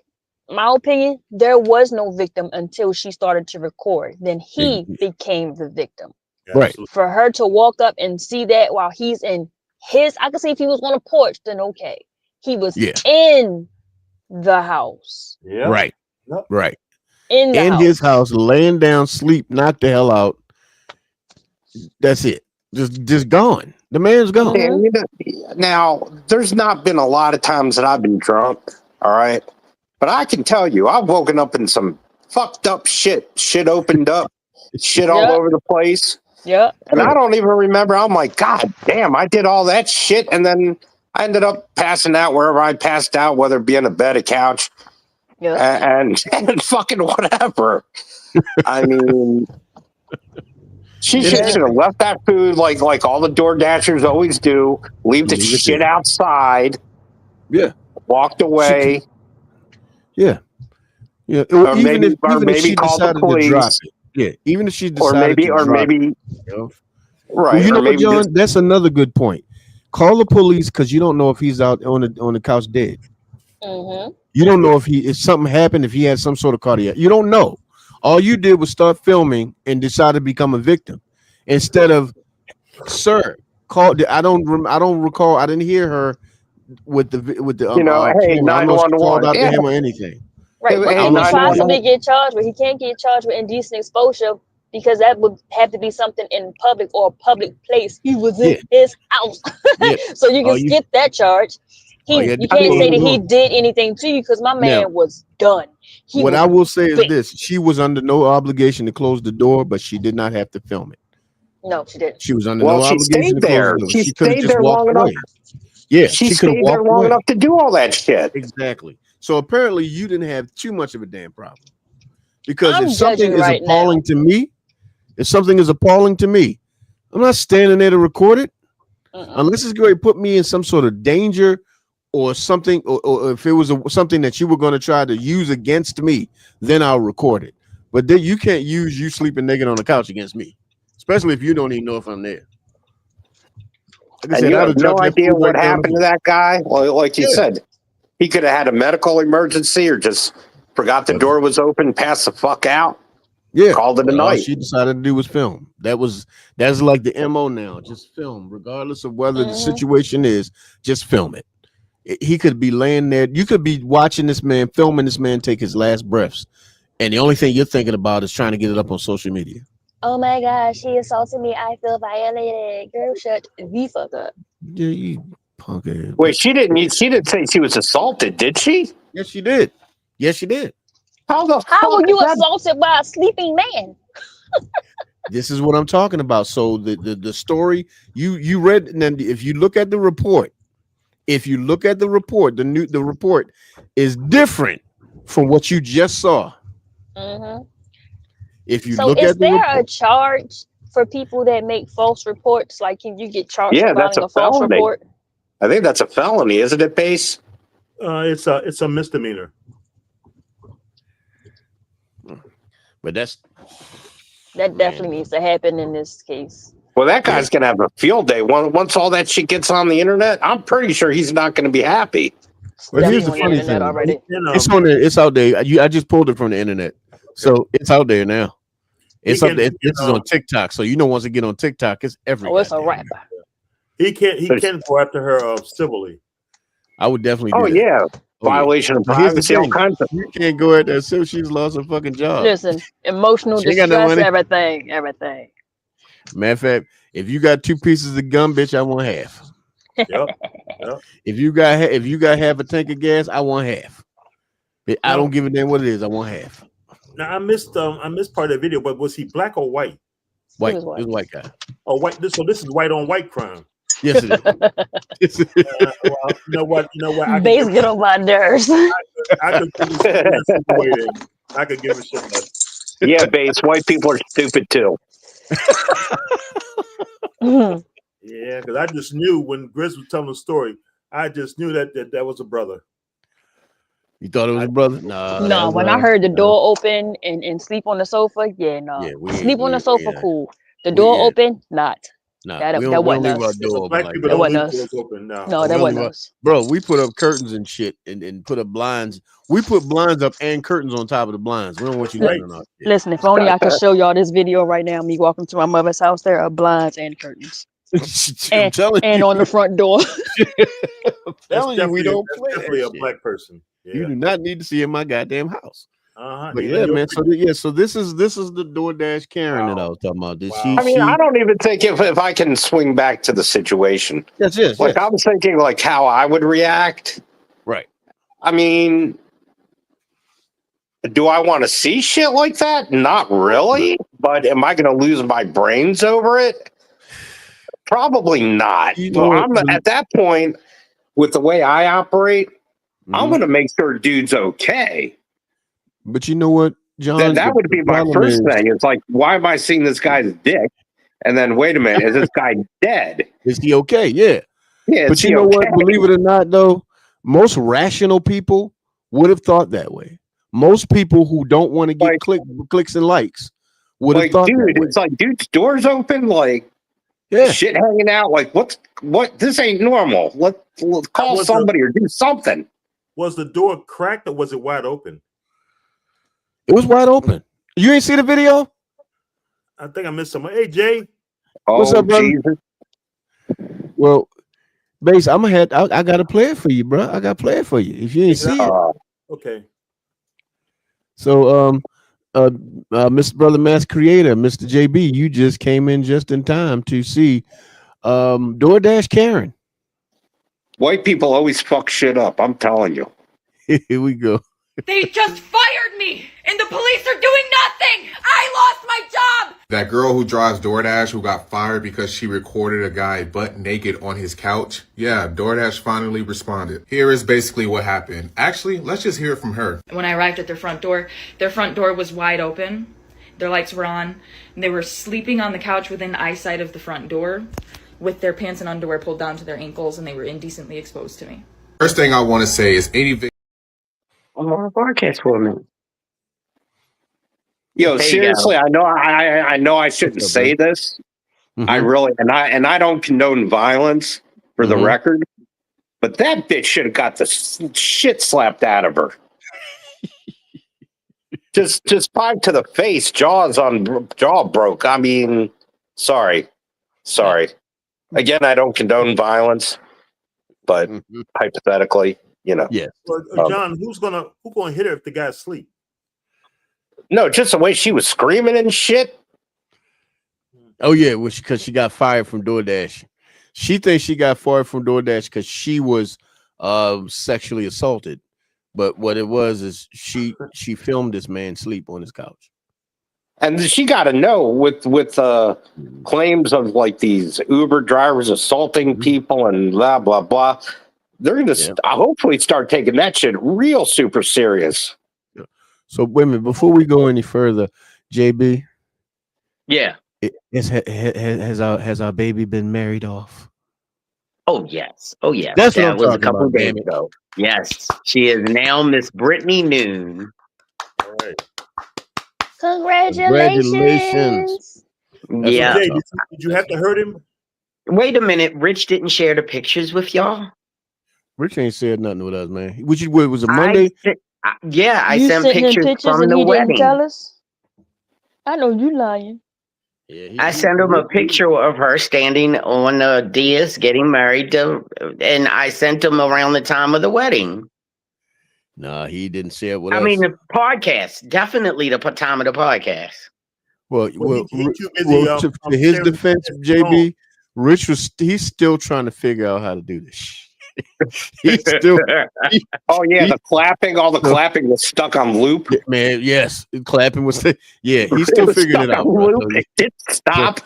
opinion, there was no victim until she started to record. Then he became the victim. Right. For her to walk up and see that while he's in his, I could see if he was on a porch, then okay. He was in the house. Yeah. Right. Yep. Right. In his house, laying down, sleep, knocked the hell out. That's it. Just gone. The man's gone. Mm-hmm. Now, there's not been a lot of times that I've been drunk. All right. But I can tell you, I've woken up in some fucked up shit. Shit opened up. Shit all over the place. Yeah. And I don't even remember. I'm like, God damn, I did all that shit. And then I ended up passing out wherever I passed out, whether it be in a bed, a couch, and fucking whatever. I mean, she should have left that food like all the door dashers always do. Leave the shit outside. Yeah. Walked away. Yeah. Or maybe call the police. Yeah, even if she decided to drop it. Right. Well, you or know what, maybe John? just, That's another good point. Call the police because you don't know if he's out on the couch dead. Mm-hmm. You don't know if something happened, if he had some sort of cardiac. You don't know. All you did was start filming and decide to become a victim instead of, sir, call. I don't recall. I didn't hear her with the hey, camera. I don't know if she called 911. out to Yeah. him or anything. Right. What Hey, could he 911. possibly get charged with? He can't get charged with indecent exposure because that would have to be something in public or a public place. He was in Yeah, his house. yeah. So you All can skip that charge. all you had You to can't close say the that he door. did anything to you because my Now, man was done. He what was I will say is big. this: she was under no obligation to close the door, but she did not have to film it. No, she didn't. She was under Well, no she obligation stayed to close there. the door. She She could have stayed just there walked long enough. away. Yeah, She she could have stayed there walked long away. enough to do all that shit. Exactly. So apparently, you didn't have too much of a damn problem because I'm if something judging is right appalling now. to me, if something is appalling to me, I'm not standing there to record it unless it's going to put me in some sort of danger or something, or if it was something that you were going to try to use against me, then I'll record it. But then you can't use you sleeping naked on the couch against me, especially if you don't even know if I'm there. Like I And said, you I'd have have no dropped that idea fool what right down the happened to hall. that guy. Well, like you said, he could have had a medical emergency or just forgot the door was open, passed the fuck out. Yeah, Called it a but all night. she decided to do was film. That's like the MO now. Just film, regardless of whether the situation is. Just film it. He could be laying there. You could be watching this man, filming this man take his last breaths, and the only thing you're thinking about is trying to get it up on social media. Oh my gosh, he assaulted me. I feel violated. Girl, shut the fuck up. Yeah, you punk ass. Wait, she didn't say she was assaulted, did she? Yes, she did. Yes, she did. How the How fuck were you is that? assaulted by a sleeping man? This is what I'm talking about. So the story you read, and then if you look at the report, the report is different from what you just saw. If you So look is at the there report, a charge for people that make false reports? Like, can you get charged Yeah, for that's filing a a false felony. report? I think that's a felony, isn't it, Base? It's a misdemeanor. but that's That definitely needs to happen in this case. Well, that guy's going to have a field day. Once all that shit gets on the internet, I'm pretty sure he's not going to be happy. Well, here's the Definitely funny on the internet thing. already. It's on there. It's out there. I just pulled it from the internet, so it's out there now. It's up there. This is on TikTok, so once it get on TikTok, it's everywhere. Oh, it's a wrap. He can go after her civilly. I would definitely. Oh do that. yeah, Oh, violation of But here's the privacy, all thing. kinds of. You can't go at that so she's lost her fucking job. Listen, emotional She ain't got no distress, money. everything. Matter of fact, if you got 2 pieces of gum, bitch, I want half. Yep. If you got half a tank of gas, I want half. I don't give a damn what it is. I want half. Now I missed part of the video, but was he black or white? White. It was a white guy. Oh, white. So this is white on white crime. Yes, it is. Well, you know what? Base get on my nerves. I could give a shit less. Yeah, Base. White people are stupid too. Yeah, because I just knew when Grizz was telling the story, I just knew that was a brother. You thought it was a brother? No, when I heard the door open and sleep on the sofa, sleep on the sofa, cool. The door open, not. No, that we don't wasn't leave our us. door open like people that. don't wasn't leave us. doors open. No, that wasn't us. Bro, we put up curtains and shit and put up blinds. We put blinds up and curtains on top of the blinds. We don't want you looking on our shit. Listen, if only I could show y'all this video right now. Me walking to my mother's house, there are blinds and curtains. I'm telling and you. on the front door. I'm telling you, we don't play definitely that a shit. black person. Yeah. You do not need to see in my goddamn house. But Neither yeah, do man. we. So this is the DoorDash Karen that I was talking about. I mean, I don't even think if I can swing back to the situation. Yes. I was thinking like how I would react. Right. I mean, do I want to see shit like that? Not really. But am I going to lose my brains over it? Probably not. At that point, with the way I operate, I'm going to make sure dude's okay. But you know what, John? That would be my first thing. It's like, why am I seeing this guy's dick? And then, wait a minute, is this guy dead? Is he okay? Yeah. Yeah. But you know what? Believe it or not, though, most rational people would have thought that way. Most people who don't want to get clicks and likes would have thought that way. It's like, dude's door's open. Like, Yeah. Shit hanging out. Like, what? This ain't normal. Let's call somebody or do something. Was the door cracked or was it wide open? It was wide open. You ain't see the video? I think I missed someone. Hey, Jay. What's up, brother? Jesus. Well, Base, I gotta play it for you, bro. I gotta play it for you if you ain't see it. Okay. So, Mr. Brother Mass Creator, Mr. JB, you just came in just in time to see DoorDash Karen. White people always fuck shit up. I'm telling you. Here we go. They just fired me, and the police are doing nothing. I lost my job. That girl who drives DoorDash who got fired because she recorded a guy butt naked on his couch. Yeah, DoorDash finally responded. Here is basically what happened. Actually, let's just hear it from her. When I arrived at their front door was wide open. Their lights were on, and they were sleeping on the couch within eyesight of the front door with their pants and underwear pulled down to their ankles, and they were indecently exposed to me. First thing I want to say is I'm on a podcast for a minute. Yo, seriously, I know I shouldn't say this. Mm-hmm. I really and I don't condone violence for the record, but that bitch should have got the shit slapped out of her. just 5 to the face, jaw broke. I mean, sorry. Again, I don't condone violence, but hypothetically, you know. Yeah. John, who's gonna hit her if the guy's asleep? No, just the way she was screaming and shit. Oh yeah, because she got fired from DoorDash. She thinks she got fired from DoorDash because she was sexually assaulted. But what it was is she filmed this man sleep on his couch. And she got to know with claims of like these Uber drivers assaulting people and blah blah blah. They're going to hopefully start taking that shit real super serious. So, wait a minute, before we go any further, JB. Yeah. Has our baby been married off? Oh, yes. Oh, yeah. That's what that I'm was a talking couple about, days ago. Yes. She is now Miss Brittany Noon. All right. Congratulations. Yeah. Jay, did you have to hurt him? Wait a minute. Rich didn't share the pictures with y'all? Rich ain't said nothing with us, man. Which was a Monday? I You sent sent him pictures pictures from and the he wedding. didn't tell us? I know you lying. Yeah, I sent him a picture of her standing on a dais getting married and I sent him around the time of the wedding. Nah, he didn't share it with us. I mean, the podcast, definitely the time of the podcast. Well, to his defense, JB, Rich he's still trying to figure out how to do this. He's still. The clapping, all the clapping was stuck on loop. Man, yes, clapping was. Yeah, he's still figuring it out. It didn't stop. So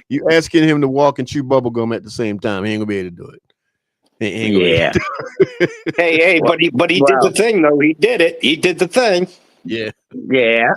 you asking him to walk and chew bubble gum at the same time? He ain't gonna be able to do it. Yeah. Hey, but he did the thing though. He did it. He did the thing. Yeah. Yeah.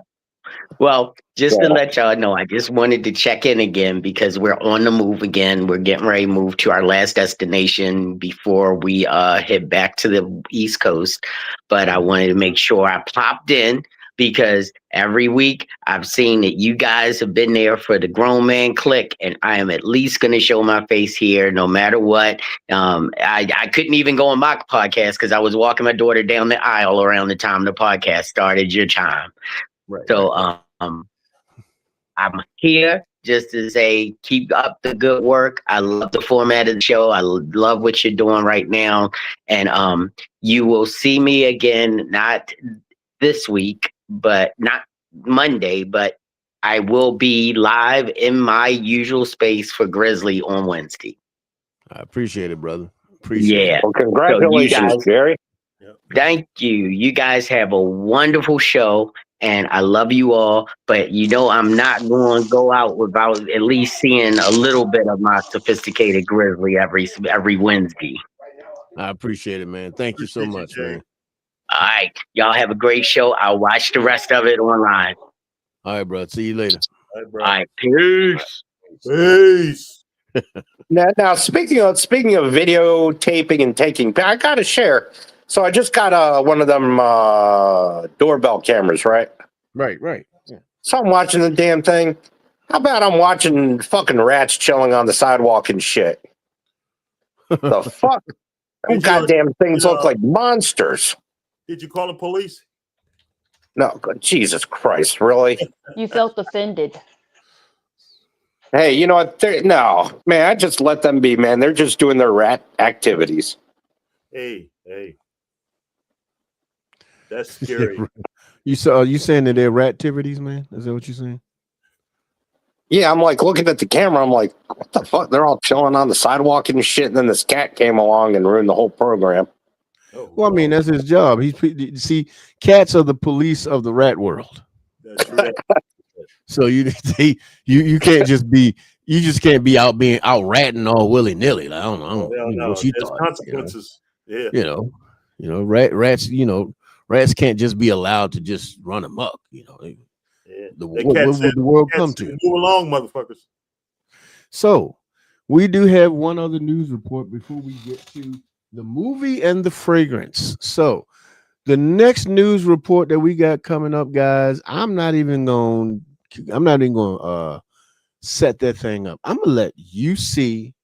Well, just to let y'all know, I just wanted to check in again because we're on the move again. We're getting ready to move to our last destination before we head back to the East Coast. But I wanted to make sure I popped in because every week I've seen that you guys have been there for the Grown Man Click, and I am at least going to show my face here no matter what. I couldn't even go on my podcast because I was walking my daughter down the aisle around the time the podcast started your time. Right. So I'm here just to say keep up the good work. I love the format of the show. I love what you're doing right now. And you will see me again, not this week, but not Monday, but I will be live in my usual space for Grizzly on Wednesday. I appreciate it, brother. Appreciate it. Well, congratulations, Jerry. Thank you. You guys have a wonderful show. And I love you all, but I'm not going to go out without at least seeing a little bit of my sophisticated Grizzly every Wednesday. I appreciate it, man. Thank you so much, man. All right. Y'all have a great show. I'll watch the rest of it online. All right, bro. See you later. All right, bro. All right. Peace. Peace. Now, speaking of videotaping and taking, I got to share. So I just got one of them doorbell cameras, right? Right. Yeah. So I'm watching the damn thing. How about I'm watching fucking rats chilling on the sidewalk and shit? The fuck? Them goddamn things look like monsters. Did you call the police? No, Jesus Christ, really? You felt offended. Hey, you know what? No, man, I just let them be, man. They're just doing their rat activities. Hey. That's scary. You saying that they're rat activities, man? Is that what you're saying? Yeah, I'm like looking at the camera. I'm like, what the fuck? They're all chilling on the sidewalk and shit. And then this cat came along and ruined the whole program. Well, I mean, that's his job. See, cats are the police of the rat world. That's right. So you can't just be out being out ratting all willy nilly. Like, I don't know. What you There's thought, consequences. You know? Yeah. Rats. Rats can't just be allowed to just run amok. Yeah. What would the world come to? Move along, motherfuckers. So we do have one other news report before we get to the movie and the fragrance. So the next news report that we got coming up, guys, I'm not even going to set that thing up. I'm going to let you see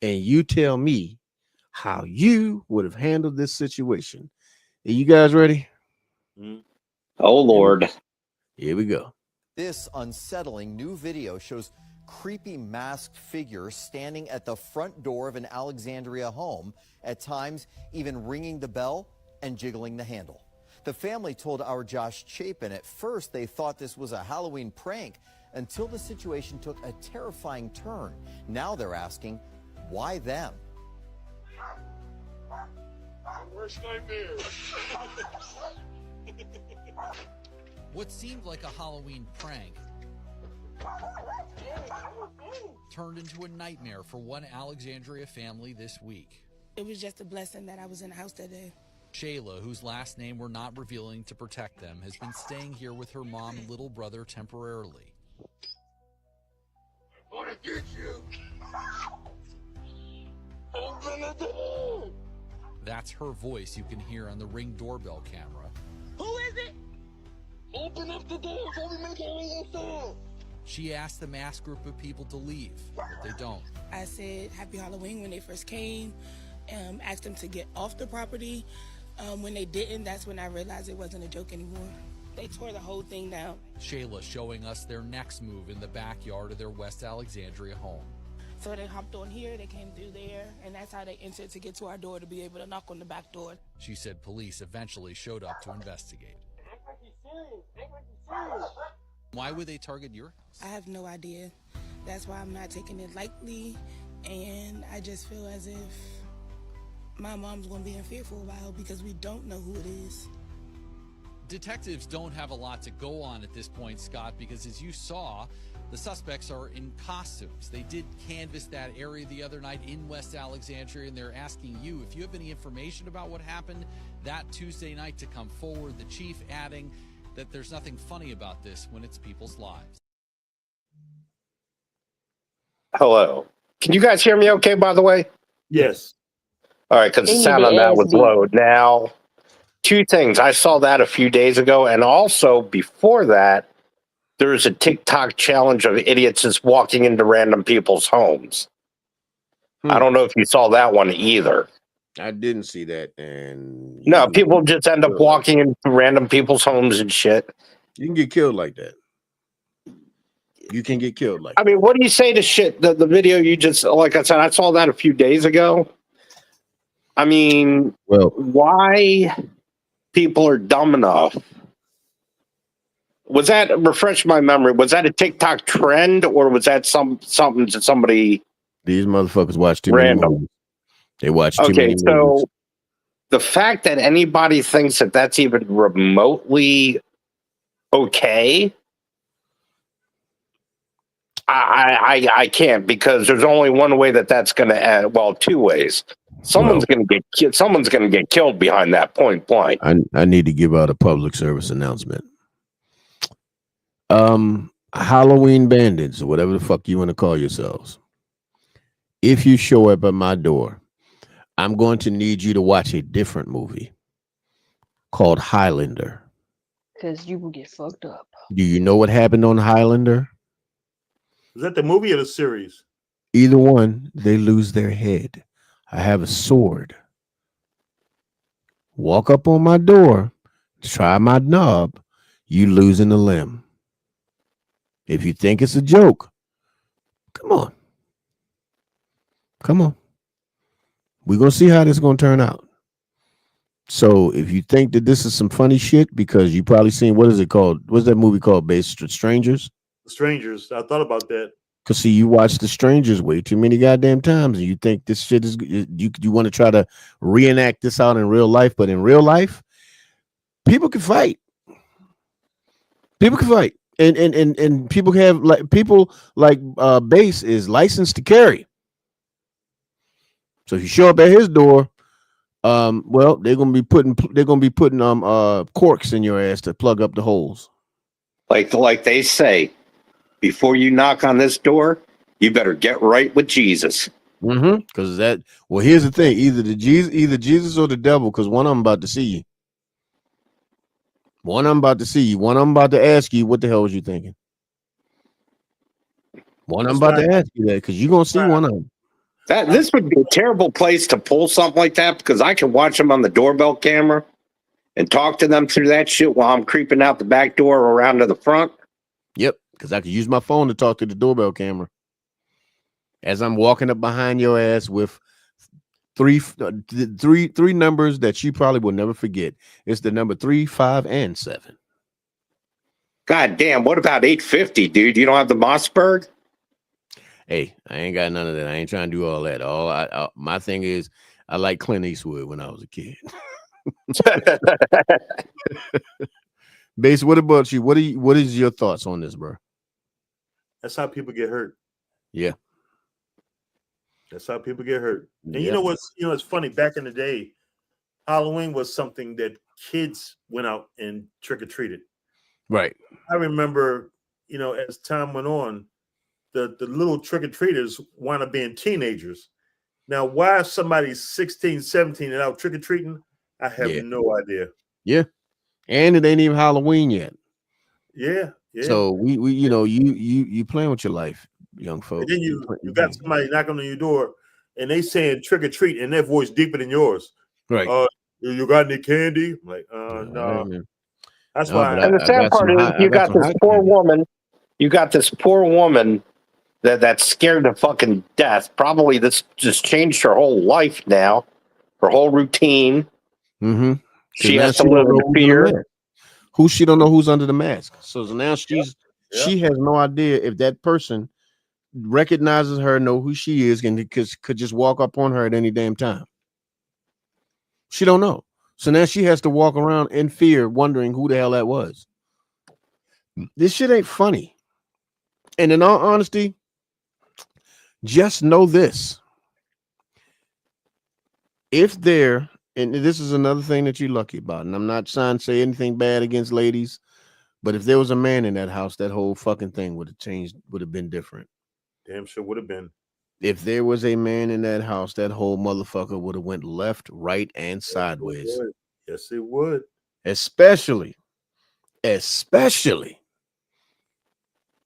and you tell me how you would have handled this situation. Are you guys ready? Oh, Lord. Here we go. This unsettling new video shows creepy masked figures standing at the front door of an Alexandria home, at times even ringing the bell and jiggling the handle. The family told our Josh Chapin at first they thought this was a Halloween prank until the situation took a terrifying turn. Now they're asking, why them? Worst nightmare. What seemed like a Halloween prank turned into a nightmare for one Alexandria family this week. It was just a blessing that I was in the house that day. Shayla, whose last name we're not revealing to protect them, has been staying here with her mom and little brother temporarily. I want to get you. Open the door. That's her voice you can hear on the Ring doorbell camera. Who is it? Open up the door before we make our way inside. She asked the masked group of people to leave, but they don't. I said Happy Halloween when they first came, asked them to get off the property. When they didn't, that's when I realized it wasn't a joke anymore. They tore the whole thing down. Shayla showing us their next move in the backyard of their West Alexandria home. So they hopped on here, they came through there, and that's how they entered to get to our door to be able to knock on the back door. She said police eventually showed up to investigate. Why would they target your house? I have no idea. That's why I'm not taking it lightly, and I just feel as if my mom's going to be in fear for a while because we don't know who it is. Detectives don't have a lot to go on at this point, Scott, because as you saw, the suspects are in costumes. They did canvass that area the other night in West Alexandria, and they're asking you if you have any information about what happened that Tuesday night to come forward. The chief adding that there's nothing funny about this when it's people's lives. Hello. Can you guys hear me okay, by the way? Yes. All right, because the sound on that was low. Now, two things. I saw that a few days ago, and also before that, there's a TikTok challenge of idiots just walking into random people's homes. I don't know if you saw that one either. I didn't see that. And no, people just end up walking into random people's homes and shit. You can get killed like that. You can get killed like I mean, what do you say to shit? The video you just, like I said, I saw that a few days ago. I mean, well, why people are dumb enough? Was that, refresh my memory, was that a TikTok trend or was that something that somebody? These motherfuckers watch too many movies. They watch too many movies. So the fact that anybody thinks that that's even remotely okay, I can't, because there's only one way that that's going to end. Well, two ways. Someone's going to get someone's going to get killed behind that point blank. I need to give out a public service announcement. Halloween bandits, or whatever the fuck you want to call yourselves. If you show up at my door, I'm going to need you to watch a different movie called Highlander. Because you will get fucked up. Do you know what happened on Highlander? Is that the movie or the series? Either one, they lose their head. I have a sword. Walk up on my door, try my knob, you losing a limb. If you think it's a joke, come on. Come on. We're going to see how this is going to turn out. So if you think that this is some funny shit, because you probably seen, what is it called? What's that movie called? Based Strangers? Strangers. I thought about that. Because see, you watch The Strangers way too many goddamn times, and you think this shit is, you want to try to reenact this out in real life, but in real life, people can fight. People can fight. And people have Base is licensed to carry. So if you show up at his door, well, they're gonna be putting corks in your ass to plug up the holes. Like they say, before you knock on this door, you better get right with Jesus. Because here's the thing: either Jesus or the devil. Because one of them about to see you. One of them about to see you. One of them about to ask you, what the hell was you thinking? One of them about to ask you that, because you're gonna see one of them. This would be a terrible place to pull something like that, because I can watch them on the doorbell camera and talk to them through that shit while I'm creeping out the back door or around to the front. Yep, because I could use my phone to talk to the doorbell camera as I'm walking up behind your ass with three numbers that you probably will never forget. It's the number 3, 5, and 7. God damn, what about 850, dude? You don't have the Mossberg? Hey, I ain't got none of that. I ain't trying to do all that. My thing is, I like Clint Eastwood when I was a kid. Base, what about you? What is your thoughts on this, bro? That's how people get hurt. Yeah. That's how people get hurt. And Yeah. it's funny. Back in the day, Halloween was something that kids went out and trick-or-treated. Right. I remember, as time went on, the little trick-or-treaters wound up being teenagers. Now, why somebody's 16, 17 and out trick-or-treating, I have no idea. Yeah. And it ain't even Halloween yet. Yeah. So you playing with your life, young folks. And then you got somebody knocking on your door and they saying trick-or-treat and their voice deeper than yours. Right. You got any candy? I'm like, no. That's why. And the sad part is you got this poor woman. You got this poor woman that's scared to fucking death. Probably this just changed her whole life now, her whole routine. Mm-hmm. She has to live in fear. She don't know who's under the mask. So now she has no idea if that person recognizes her, know who she is, and could just walk up on her at any damn time. She don't know. So now she has to walk around in fear, wondering who the hell that was. This shit ain't funny. And in all honesty, just know this. If there, and this is another thing that you're lucky about, and I'm not trying to say anything bad against ladies, but if there was a man in that house, that whole fucking thing would have changed, would have been different. Damn sure would have been. If there was a man in that house, that whole motherfucker would have went left, right, and sideways. Yes, it would. Especially.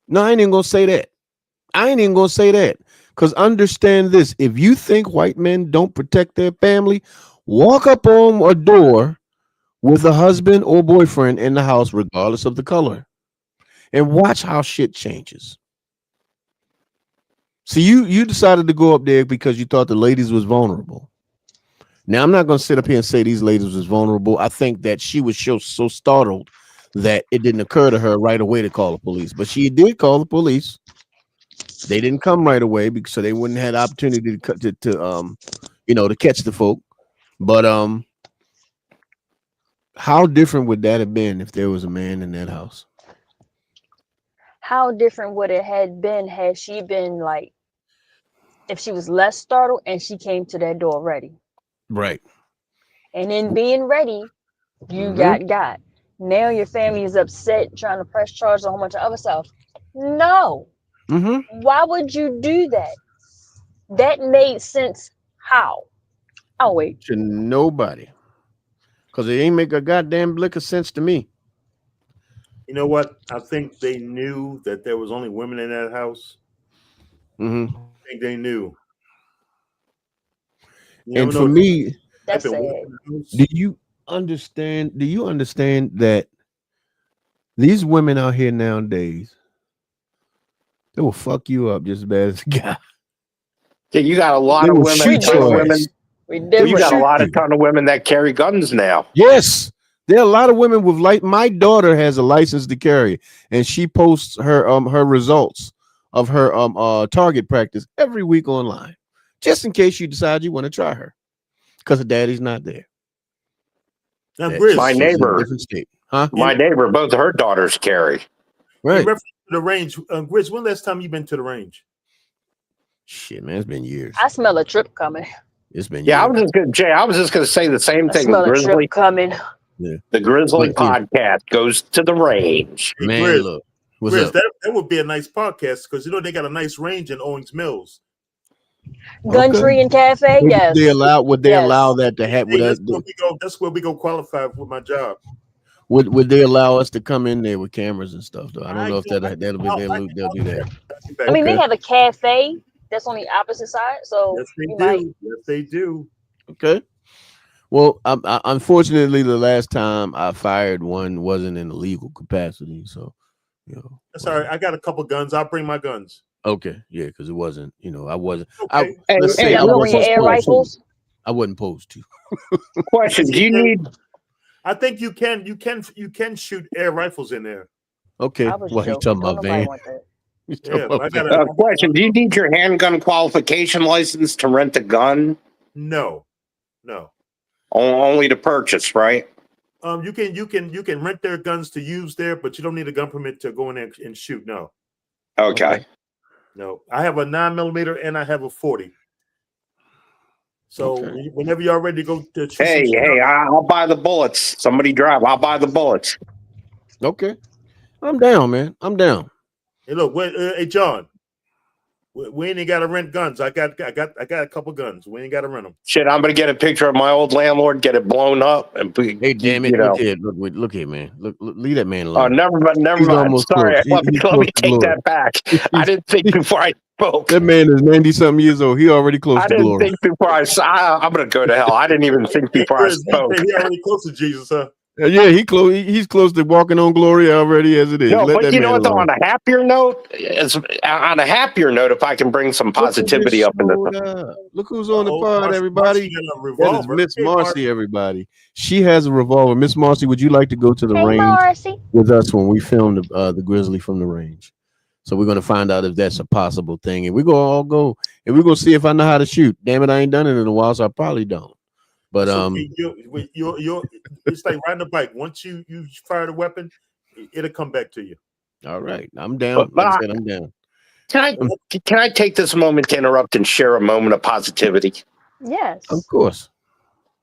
No, I ain't even gonna say that. Because understand this: if you think white men don't protect their family, walk up on a door with a husband or boyfriend in the house, regardless of the color, and watch how shit changes. See, you decided to go up there because you thought the ladies was vulnerable. Now, I'm not going to sit up here and say these ladies was vulnerable. I think that she was so startled that it didn't occur to her right away to call the police. But she did call the police. They didn't come right away because so they wouldn't have the opportunity to catch the folk. But how different would that have been if there was a man in that house? How different would it have been had she been like, if she was less startled and she came to that door ready? Right. And in being ready, you got. Now your family is upset, trying to press charges on a whole bunch of other stuff. No. Why would you do that? That made sense. How? Oh, wait. To nobody. Because it ain't make a goddamn lick of sense to me. You know what? I think they knew that there was only women in that house. Mm-hmm. I think they knew. And for me, that's sad. Do you understand that these women out here nowadays, they will fuck you up just as bad as a guy? Yeah, you got a lot They of will women. shoot Ton of your women. ass. You got a lot of ton of women that carry guns now. Yes, there are a lot of women with my daughter has a license to carry, and she posts her results of her target practice every week online, just in case you decide you want to try her, because her daddy's not there. Now, Grizz, my She's in a neighbor, different state, huh? My neighbor, both of her daughters carry. Right. In reference to the range, Grizz, when last time you been to the range? Shit, man, it's been years. I smell a trip coming. It's been Yeah, years. I was just gonna say the same I thing. smell a Grizzly trip coming. Yeah. The Grizzly But, yeah. podcast goes to the range. Hey, Man, Grizz, look, what's Grizz, up? that would be a nice podcast because they got a nice range in Owings Mills. Gun Tree and Cafe, yes. Would they allow that to happen? Hey, that's where we go qualify with my job. Would they allow us to come in there with cameras and stuff though? I don't know if they'll do that. I mean, they have a cafe that's on the opposite side, so yes, they you do. might. Yes, they do. Okay. Well, unfortunately, the last time I fired one wasn't in a legal capacity, so That's all right. I got a couple guns. I'll bring my guns. Okay, yeah, because it wasn't, I wasn't. Okay. Let's say y'all gonna bring your air rifles? I wasn't supposed to. Question: do you need? I think you can shoot air rifles in there. Okay. What you talking about, Van? Yeah, I got a Question: do you need your handgun qualification license to rent a gun? No. Only to purchase, right? You can rent their guns to use there, but you don't need a gun permit to go in there and shoot. No. Okay. No, I have a 9mm and I have a 40. So whenever y'all ready to go to shoot Hey, I'll buy the bullets. Somebody drive. I'll buy the bullets. Okay. I'm down, man. I'm down. Hey, look, hey John, we ain't got to rent guns. I got a couple guns. We ain't got to rent them. Shit, I'm gonna get a picture of my old landlord, get it blown up, and hey, damn it! Look here, man. Look, leave that man alone. Oh, never mind. Sorry, let me take that back. I didn't think before I spoke. That man is 90-something years old. He already close to glory. I didn't think before I'm gonna go to hell. I didn't even think before I spoke. He already close to Jesus, huh? Yeah, he's close to walking on glory already as it is. No, but you know what? Though, on a happier note, if I can bring some positivity up in this. Look who's on the pod, everybody. That is Miss Marcy, everybody. She has a revolver. Miss Marcy, would you like to go to the range with us when we filmed the Grizzly from the range? So we're gonna find out if that's a possible thing, and we're gonna all go and we're gonna see if I know how to shoot. Damn it, I ain't done it in a while, so I probably don't. But you're it's like riding a bike. Once you fire the weapon, it'll come back to you. All right, I'm down. Like I said, I'm down. Can I take this moment to interrupt and share a moment of positivity? Yes, of course.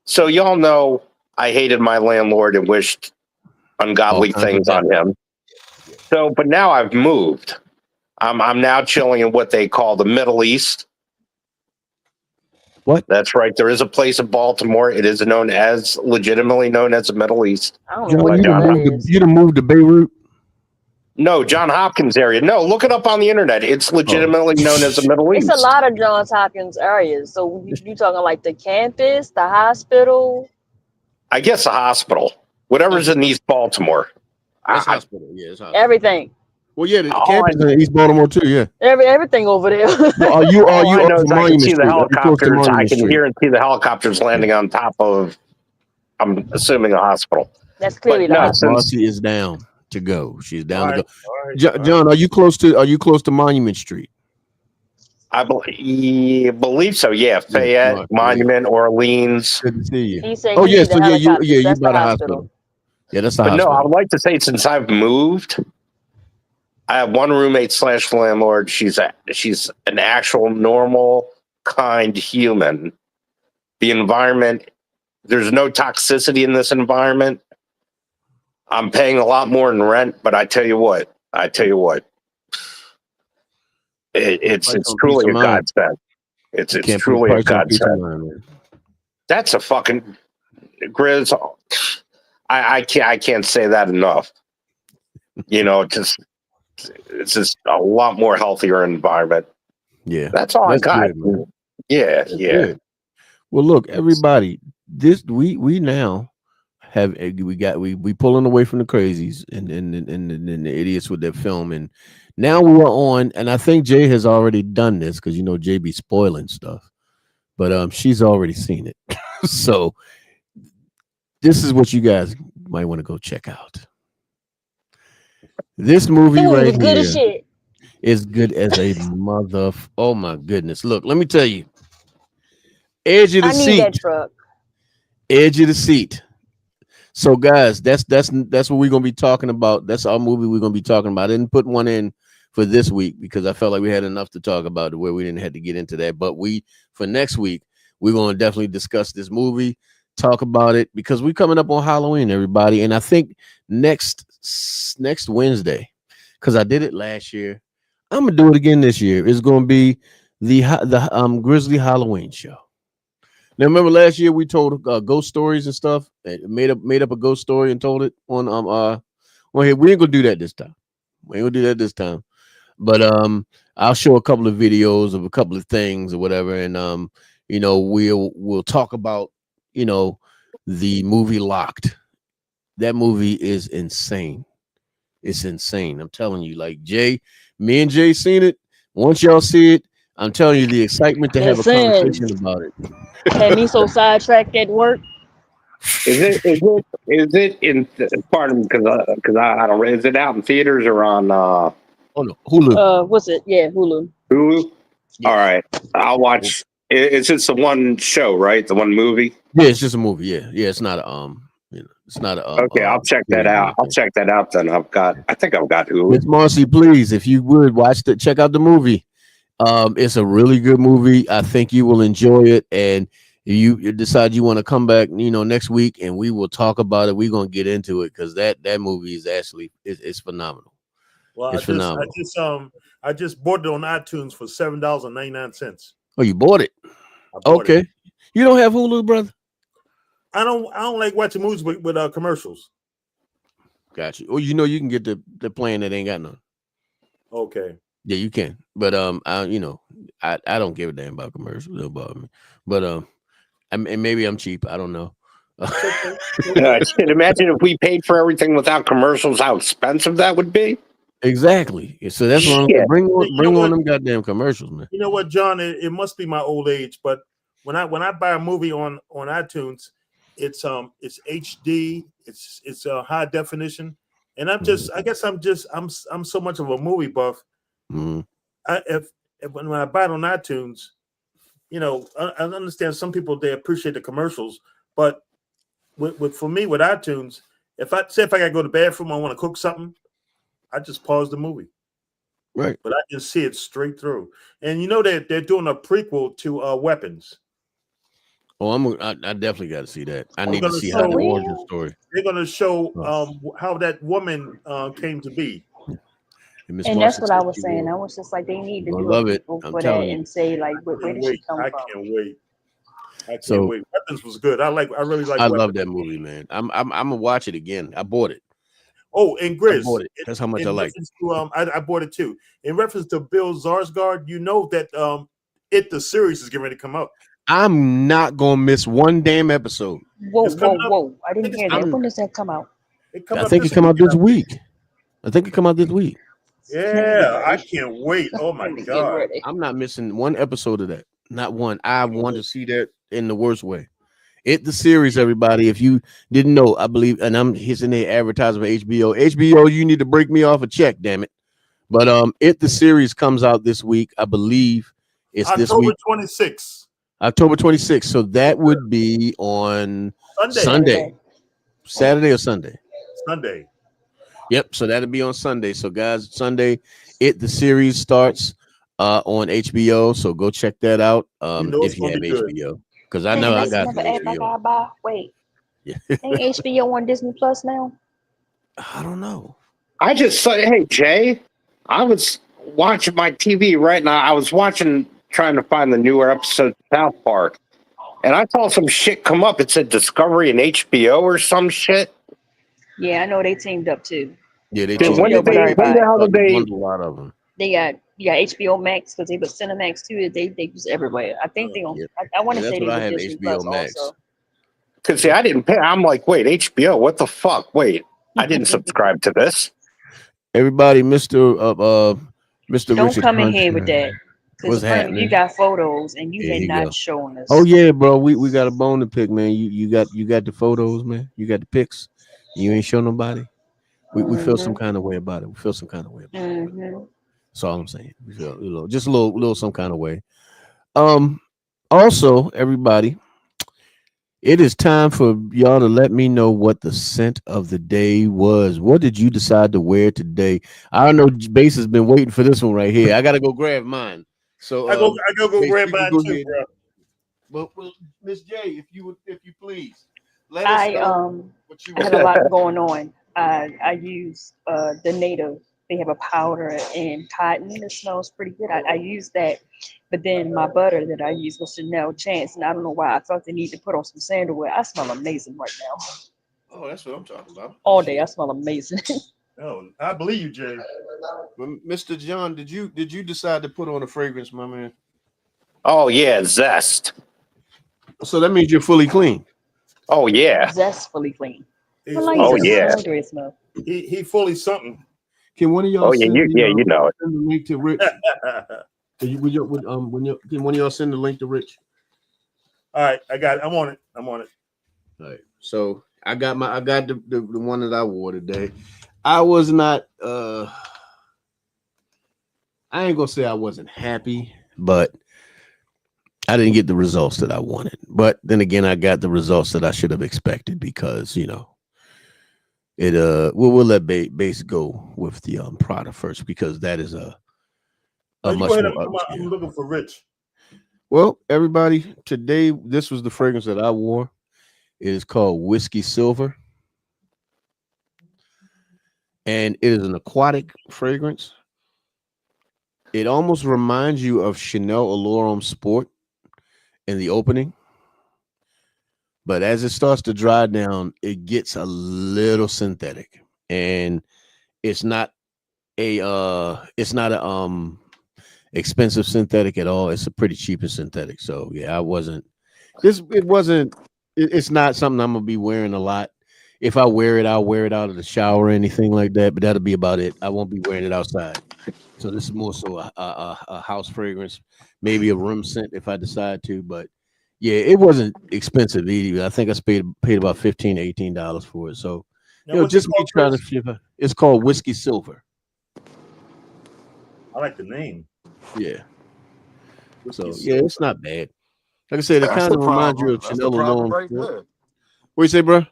So y'all know I hated my landlord and wished ungodly things on him. So, but now I've moved. I'm now chilling in what they call the Middle East. What? That's right. There is a place in Baltimore. It is legitimately known as the Middle East. I don't know what you done moved to Beirut? No, John Hopkins area. No, look it up on the internet. It's legitimately known as the Middle East. It's a lot of Johns Hopkins areas. So you talking like the campus, the hospital? I guess the hospital. Whatever's in East Baltimore. That's hospital. Yeah, it's hospital. Everything. Well, yeah, the campus in East Baltimore too. Yeah, everything over there. Are you I know up I Monument can see Street? the helicopters. I can Street? hear and see the helicopters landing on top of. I'm assuming a hospital. That's clearly the hospital. Marcy is down to go. She's down to go. John, are you close to Monument Street? I believe so. Yeah, Fayette, Monument, Orleans. Good to see you. He said you by the hospital. Yeah, that's the hospital. No, I would like to say since I've moved, I have one roommate / landlord. She's an actual normal, kind human. The environment, there's no toxicity in this environment. I'm paying a lot more in rent, but I tell you what, it's truly a godsend. It's truly a godsend. That's a fucking Grizz. I can't say that enough. You know, it's just a lot more healthier environment. Yeah, That's all I got. good, man. Yeah, That's good. Well, look, everybody, we now have we pulling away from the crazies and the idiots with their film, and now we're on. And I think Jay has already done this because Jay be spoiling stuff, but she's already seen it. So this is what you guys might want to go check out. This movie right was good here as shit. is good as a mother. Oh my goodness! Look, let me tell you, edge of the I seat. need that truck. Edge of the seat. So, guys, that's what we're gonna be talking about. That's our movie we're gonna be talking about. I didn't put one in for this week because I felt like we had enough to talk about where we didn't have to get into that. But for next week, we're gonna definitely discuss this movie, talk about it because we're coming up on Halloween, everybody. And I think next Wednesday, because I did it last year, I'm gonna do it again this year. It's gonna be the Grizzly Halloween show. Now, remember last year we told ghost stories and stuff. Made up a ghost story and told it on here. We ain't gonna do that this time. But I'll show a couple of videos of a couple of things or whatever, and we'll talk about the movie Locked. That movie is insane. It's insane. I'm telling you, like me and Jay seen it. Once y'all see it, I'm telling you the excitement to have a conversation about it. Had me so sidetracked at work. Is it in? Pardon me, because I don't. Is it out in theaters or on? Oh no, Hulu. What's it? Yeah, Hulu. Hulu. Yeah. All right, I'll watch. It's just the one show, right? The one movie. Yeah, it's just a movie. Yeah, it's not a it's not a. Okay, I'll check that out. I'll check that out then. I think I've got Hulu. Miss Marcy, please, if you would check out the movie. It's a really good movie. I think you will enjoy it, and you decide you want to come back, next week, and we will talk about it. We're gonna get into it because that movie is actually it's phenomenal. Well, it's phenomenal. I just bought it on iTunes for $7.99. Oh, you bought it? Okay. It. You don't have Hulu, brother? I don't like watching movies with commercials. Gotcha. Well, you can get the plan that ain't got none. Okay. Yeah, you can. But I don't give a damn about commercials. Don't bother me. But and maybe I'm cheap. I don't know. I can imagine if we paid for everything without commercials, how expensive that would be. Exactly. So that's what I'm bring on them goddamn commercials, man. You know what, John? It must be my old age, but when I buy a movie on iTunes, it's HD, it's high definition, and I guess I'm so much of a movie buff. Mm-hmm. When I buy it on iTunes, I understand some people they appreciate the commercials, but for me with iTunes, if I gotta go to the bathroom, I want to cook something, I just pause the movie. Right. But I can see it straight through. And they're doing a prequel to Weapons. Oh, I definitely got to see that. I need to see how the origin story. They're going to show how that woman came to be. And that's what I was saying. I was just like, they need to do a prequel for that and say like, where did she come from? I can't wait. Weapons was good. I really like. I love that movie, man. I'm gonna watch it again. I bought it. Oh, and Grizz, I bought it. That's how much I like it. I bought it too. In reference to Bill Skarsgård, that the series is getting ready to come up. I'm not gonna miss one damn episode. Whoa! I didn't hear that. When does that come out? I think it come out this week. Yeah, I can't wait. Oh my god! I'm not missing one episode of that. Not one. I want to see that in the worst way. The series, everybody. If you didn't know, I believe, and I'm hitting the advertising for HBO. HBO, you need to break me off a check, damn it. But the series comes out this week. I believe it's October this week. 26th. October 26th. So that would be on Sunday. Saturday or Sunday? Sunday. Yep. So that'll be on Sunday. So guys, Sunday, the series starts on HBO. So go check that out if you have HBO. Because I know I got HBO. Wait. Yeah. Ain't HBO on Disney Plus now? I don't know. I just saw. Hey Jay, I was watching my TV right now. I was trying to find the newer episode of South Park, and I saw some shit come up. It said Discovery and HBO or some shit. Yeah, I know they teamed up too. Yeah, they teamed up. When the hell did they? A lot of them. They got HBO Max because they put Cinemax too. They use everywhere. I think they on. Yeah. I want Yeah, to that's say they what I with have, Disney HBO Plus Max. also. Because see, I didn't pay. I'm like, wait, HBO? What the fuck? Wait, I didn't subscribe to this. Everybody, Mr. Don't Richard come in Hunt, here with that. Because what's apparently you happening? got photos and you There had you not go. shown us. Oh yeah, bro. We got a bone to pick, man. You got the photos, man. You got the pics. You ain't show nobody. We feel some kind of way about it. We feel some kind of way about it. That's all I'm saying. We feel just a little some kind of way. Also, everybody, it is time for y'all to let me know what the scent of the day was. What did you decide to wear today? I know Base has been waiting for this one right here. I gotta go grab mine. So I go Base, grab you can mine go too, ahead. bro. Well, Miss J, if you please let us I know what you I had a lot going on. I use the native. They have a powder and cotton. It smells pretty good. I use that, but then my butter that I use was Chanel Chance, and I don't know why I felt the need to put on some sandalwood. I smell amazing right now. Oh, that's what I'm talking about. All day, I smell amazing. Oh, I believe you, Jay. Mr. John, did you decide to put on a fragrance, my man? Oh yeah, Zest. So that means you're fully clean. Oh yeah. Zestfully clean. He's I like Oh zest. yeah. I like the way it smells. He fully something. Can one of y'all Oh yeah, send you know it. send the link to Rich? Can one of y'all send the link to Rich? All right, I got it. I'm on it. All right. So I got the one that I wore today. I was not I ain't gonna say I wasn't happy, but I didn't get the results that I wanted. But then again, I got the results that I should have expected because it we'll let Base go with the Prada first because that is a much more I'm looking for Rich. Well, everybody, today this was the fragrance that I wore. It is called Whiskey Silver, and it is an aquatic fragrance. It almost reminds you of Chanel Allure Sport in the opening, but as it starts to dry down, it gets a little synthetic, and it's not a expensive synthetic at all. It's a pretty cheap synthetic. So yeah, it's not something I'm gonna be wearing a lot. If I wear it, I'll wear it out of the shower or anything like that, but that'll be about it. I won't be wearing it outside. So this is more so a house fragrance, maybe a room scent if I decide to, but yeah, it wasn't expensive either. I think I paid about $15 to $18 for it. So just me trying to see it's called Whiskey Silver. I like the name. Yeah. So yeah, it's not bad. Like I said, it kind of reminds you of Chanel Alone. Right there. What you say, bro?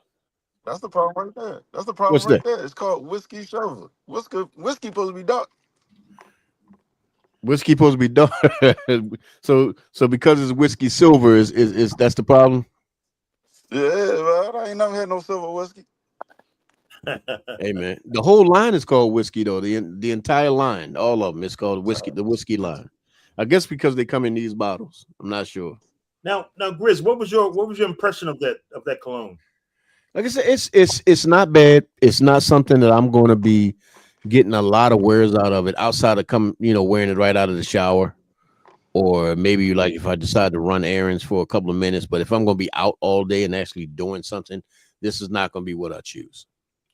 That's the problem right there. That's the problem What's right that? there. It's called whiskey silver. Whiskey supposed to be dark. Whiskey supposed to be dark. so because it's whiskey silver is that's the problem? Yeah, man. I ain't never had no silver whiskey. Hey man, the whole line is called whiskey though. The entire line, all of them, is called whiskey. The whiskey line. I guess because they come in these bottles. I'm not sure. Now, Grizz, what was your impression of that cologne? Like I said, it's not bad. It's not something that I'm going to be getting a lot of wears out of it outside of wearing it right out of the shower, or maybe like if I decide to run errands for a couple of minutes. But if I'm going to be out all day and actually doing something, this is not going to be what I choose.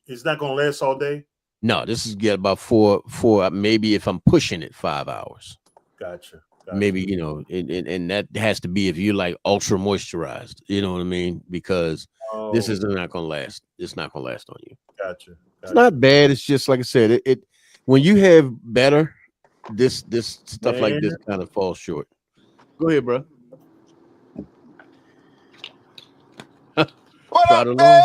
It's not going to last all day. No, this is get about four. Maybe if I'm pushing it, 5 hours. Gotcha. Maybe and that has to be if you're like ultra moisturized. You know what I mean? Because this is not going to last. It's not going to last on you. Gotcha. It's not bad. It's just like I said. It when you have better, this stuff like this kind of falls short. Go ahead, bro. What up, baby?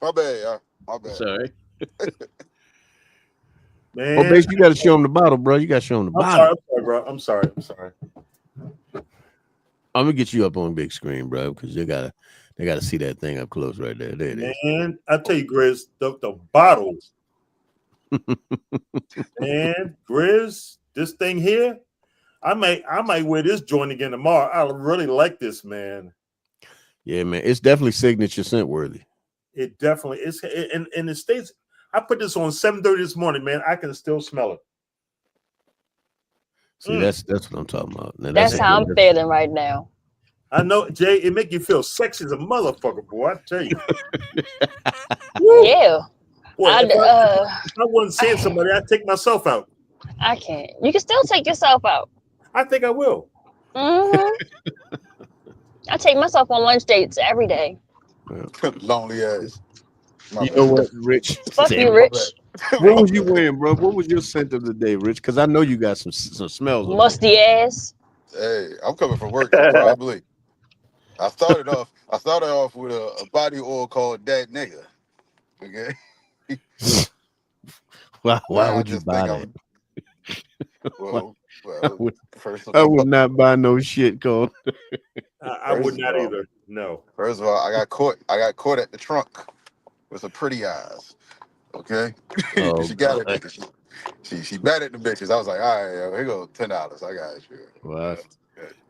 My bad, my bad. Sorry. Man, Well, Base, you got to show them the bottle, bro. You got to show them the bottle. I'm sorry, bro. I'm sorry. I'm gonna get you up on big screen, bro, because they gotta see that thing up close right there. There it is. Man, I tell you, Grizz, the bottles. Man, Grizz, this thing here, I might wear this joint again tomorrow. I really like this, man. Yeah, man, it's definitely signature scent worthy. It definitely is, and it stays. I put this on 7:30 this morning, man. I can still smell it. See, that's what I'm talking about. Now, That's how I'm feeling right now. I know, Jay. It make you feel sexy as a motherfucker, boy. I tell you. Yeah. Boy, if I wasn't seeing somebody, I'd take myself out. I can't. You can still take yourself out. I think I will. Mm-hmm. I take myself on lunch dates every day. Lonely ass. You know what, Rich? Fuck you, Rich. What was you wearing, bro? What was your scent of the day, Rich? Because I know you got some smells. Musty ass. Hey, I'm coming from work, so probably. I started off with a body oil called That Nigga. Okay. Why would you buy that? Well, I would not buy no shit called. I would not either. No. First of all, I got caught at the trunk with some pretty eyes. Okay. Oh, she got it. She batted the bitches. I was like, all right, yo, here go $10. I got it. Wow.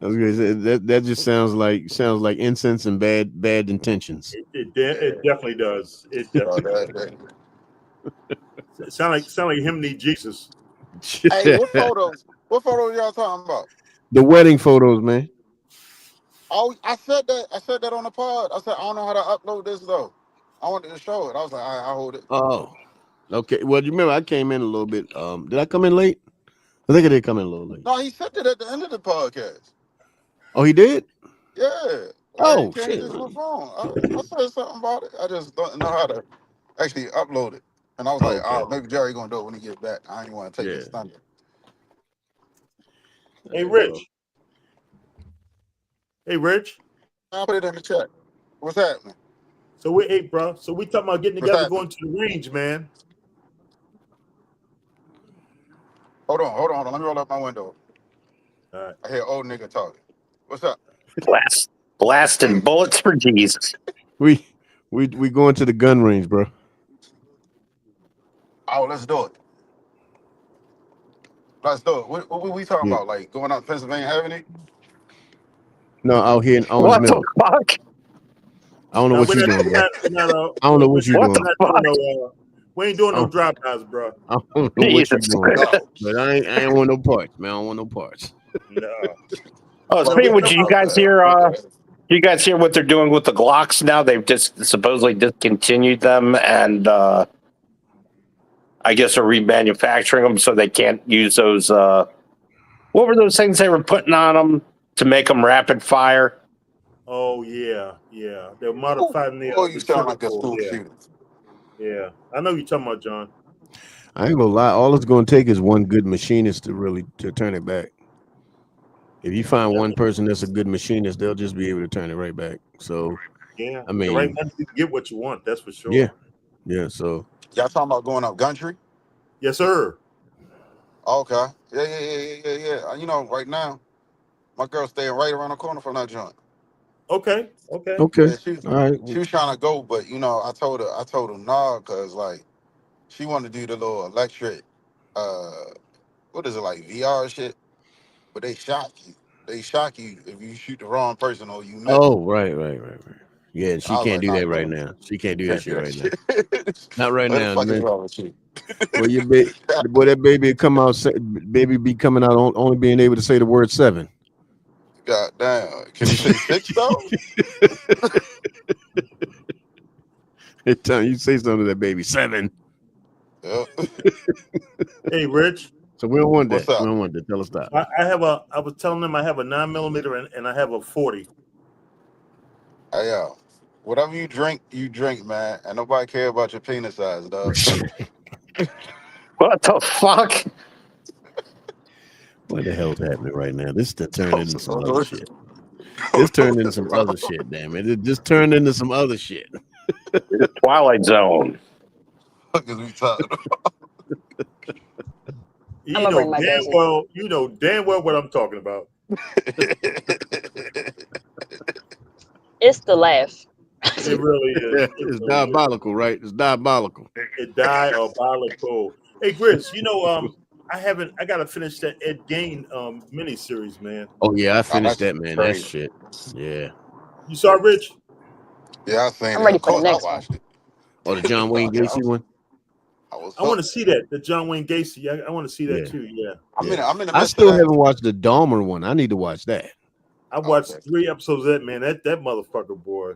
I was gonna say, that just sounds like incense and bad intentions. It definitely does. It definitely does. Sound like him need Jesus. Hey, what photos y'all talking about? The wedding photos, man. Oh, I said that on the pod. I said I don't know how to upload this though. I wanted to show it. I was like, all right, I'll hold it. Oh, okay. Well, you remember I came in a little bit. Did I come in late? I think I did come in a little late. No, he said it at the end of the podcast. Oh, he did? Yeah. Oh, shit. shit. I said something about it. I just don't know how to actually upload it. And I was like, oh, maybe Jerry gonna do it when he gets back. I ain't want to take his thunder. Hey, Rich. Hey, Rich. I'll put it in the chat. What's happening? So we talking about getting together, going to the range, man. Hold on. Let me roll up my window. All right. I hear old nigga talking. What's up? Blasting bullets for Jesus. We going to the gun range, bro. Oh, let's do it. What we talking about? Like going out Pennsylvania Avenue? No, out here in What the fuck? I don't know what you're doing, bro. I don't know what you're doing. We ain't doing no drop-outs, bro. I don't know what you're doing. But I ain't want no parts, man. I don't want no parts. No. Oh, speaking of which, you guys hear what they're doing with the Glocks now? They've just supposedly discontinued them, and I guess are remanufacturing them so they can't use those. What were those things they were putting on them to make them rapid fire? Oh yeah. They're modifying the. Oh, you sound like a school shooter. Yeah, I know you're talking about, John. I ain't gonna lie. All it's gonna take is one good machinist to turn it back. If you find one person that's a good machinist, they'll just be able to turn it right back. So yeah, I mean, right now you can get what you want. That's for sure. Yeah. So y'all talking about going up Gumtree? Yes, sir. Okay. Yeah. You know, right now, my girl's staying right around the corner from that joint. Okay. Yeah, All right. She was trying to go, but you know, I told her no, because like she wanted to do the little electric what is it, like VR shit? But they shock you. They shock you if you shoot the wrong person or you miss. Oh, right. Yeah, she can't do that right now. She can't do that shit right now. Not right now. What the fuck is wrong with you? Well, boy, that baby come out. Baby be coming out only being able to say the word 7. God damn. Can you say 6 though? Every time you say something to that baby, 7. Yep. Hey, Rich. So we don't want that. What's up? We don't want that. Tell us stop. I was telling them I have a 9mm and I have a 40. Hey, whatever you drink, man. And nobody care about your penis size, dog. What the fuck? What the hell's happening right now? This turned into some other shit. This turned into some other shit, damn it. It just turned into some other shit. The Twilight Zone. What is we talking about? You know damn well what I'm talking about. It's the laugh. It really is. It's diabolical, right? It's diabolical. It's diabolical. Hey, Grizz, you know, I gotta finish that Ed Gain miniseries, man. Oh yeah, I finished that, man. That shit. Yeah. You saw it, Rich? Yeah, I seen I'm it. ready Of for the course, I next watched it. Oh, the John Wayne Gacy one? I was I want to hooked. see that. The John Wayne Gacy. I want to see that Yeah. too. Yeah. I'm in the I midst still of that. haven't watched the Dahmer one. I need to watch that. I watched 3 episodes of that, man. That motherfucker, boy.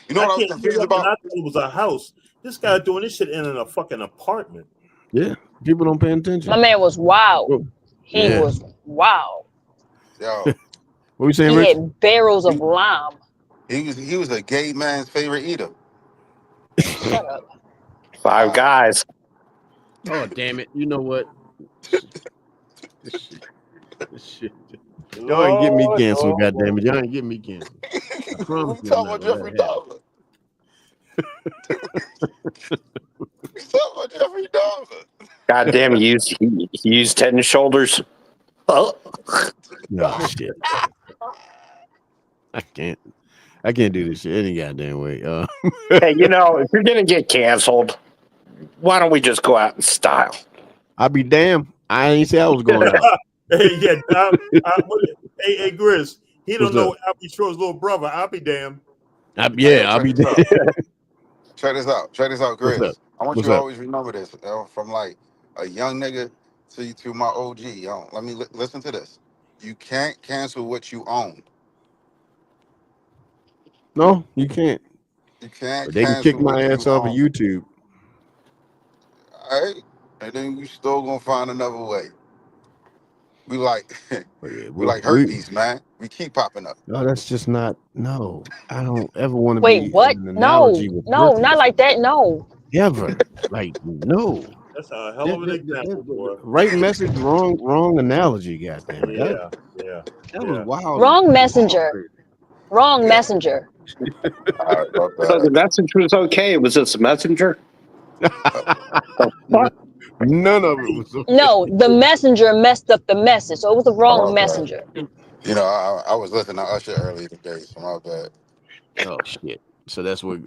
You know what I was can't confused remember, about? I thought it was a house. This guy doing this shit in a fucking apartment. Yeah, people don't pay attention. My man was wild. He Yeah. was wild. Yo, What were you saying, He Rich? had barrels of lime. he was a gay man's favorite eater. Shut up. 5 Guys. Oh, damn it. You know what? This shit. Y'all ain't getting me canceled, goddamn it. Y'all ain't getting me canceled. I promise We you. talking about Jeffrey Dahmer. We talking about Jeffrey Dahmer. God damn, he used Head and Shoulders. Oh. No shit. I can't do this shit any goddamn way. Hey, you know, if you're gonna get canceled, why don't we just go out in style? I'll be damned. I ain't say I was going out. Hey, yeah. Hey, Grizz. He don't What's know up? Albie Shore's little brother. I'll be damned. I'll be damned. Check this out, What's Chris. up? I want What's you to up? always remember this, from like a young nigga to my OG. Let me listen to this. You can't cancel what you own. No, you can't. You can't But they can kick cancel my what ass you off of own. YouTube. All right, and then you still gonna find another way. We like we like herpes, man. We keep popping up. No, that's just not. No, I don't ever want to Wait, be what? in an No, analogy with no, herpes. not like that. No. Ever. Like, no. That's a hell of an example, boy. Right message, wrong analogy, goddamn it. Yeah. That was wild. Wrong messenger. Wrong messenger. So the message was okay. It was just a messenger. None of it was okay. No, the messenger messed up the message, so it was the wrong messenger. You know, I was listening to Usher earlier today, so my bad. Oh shit! So that's what.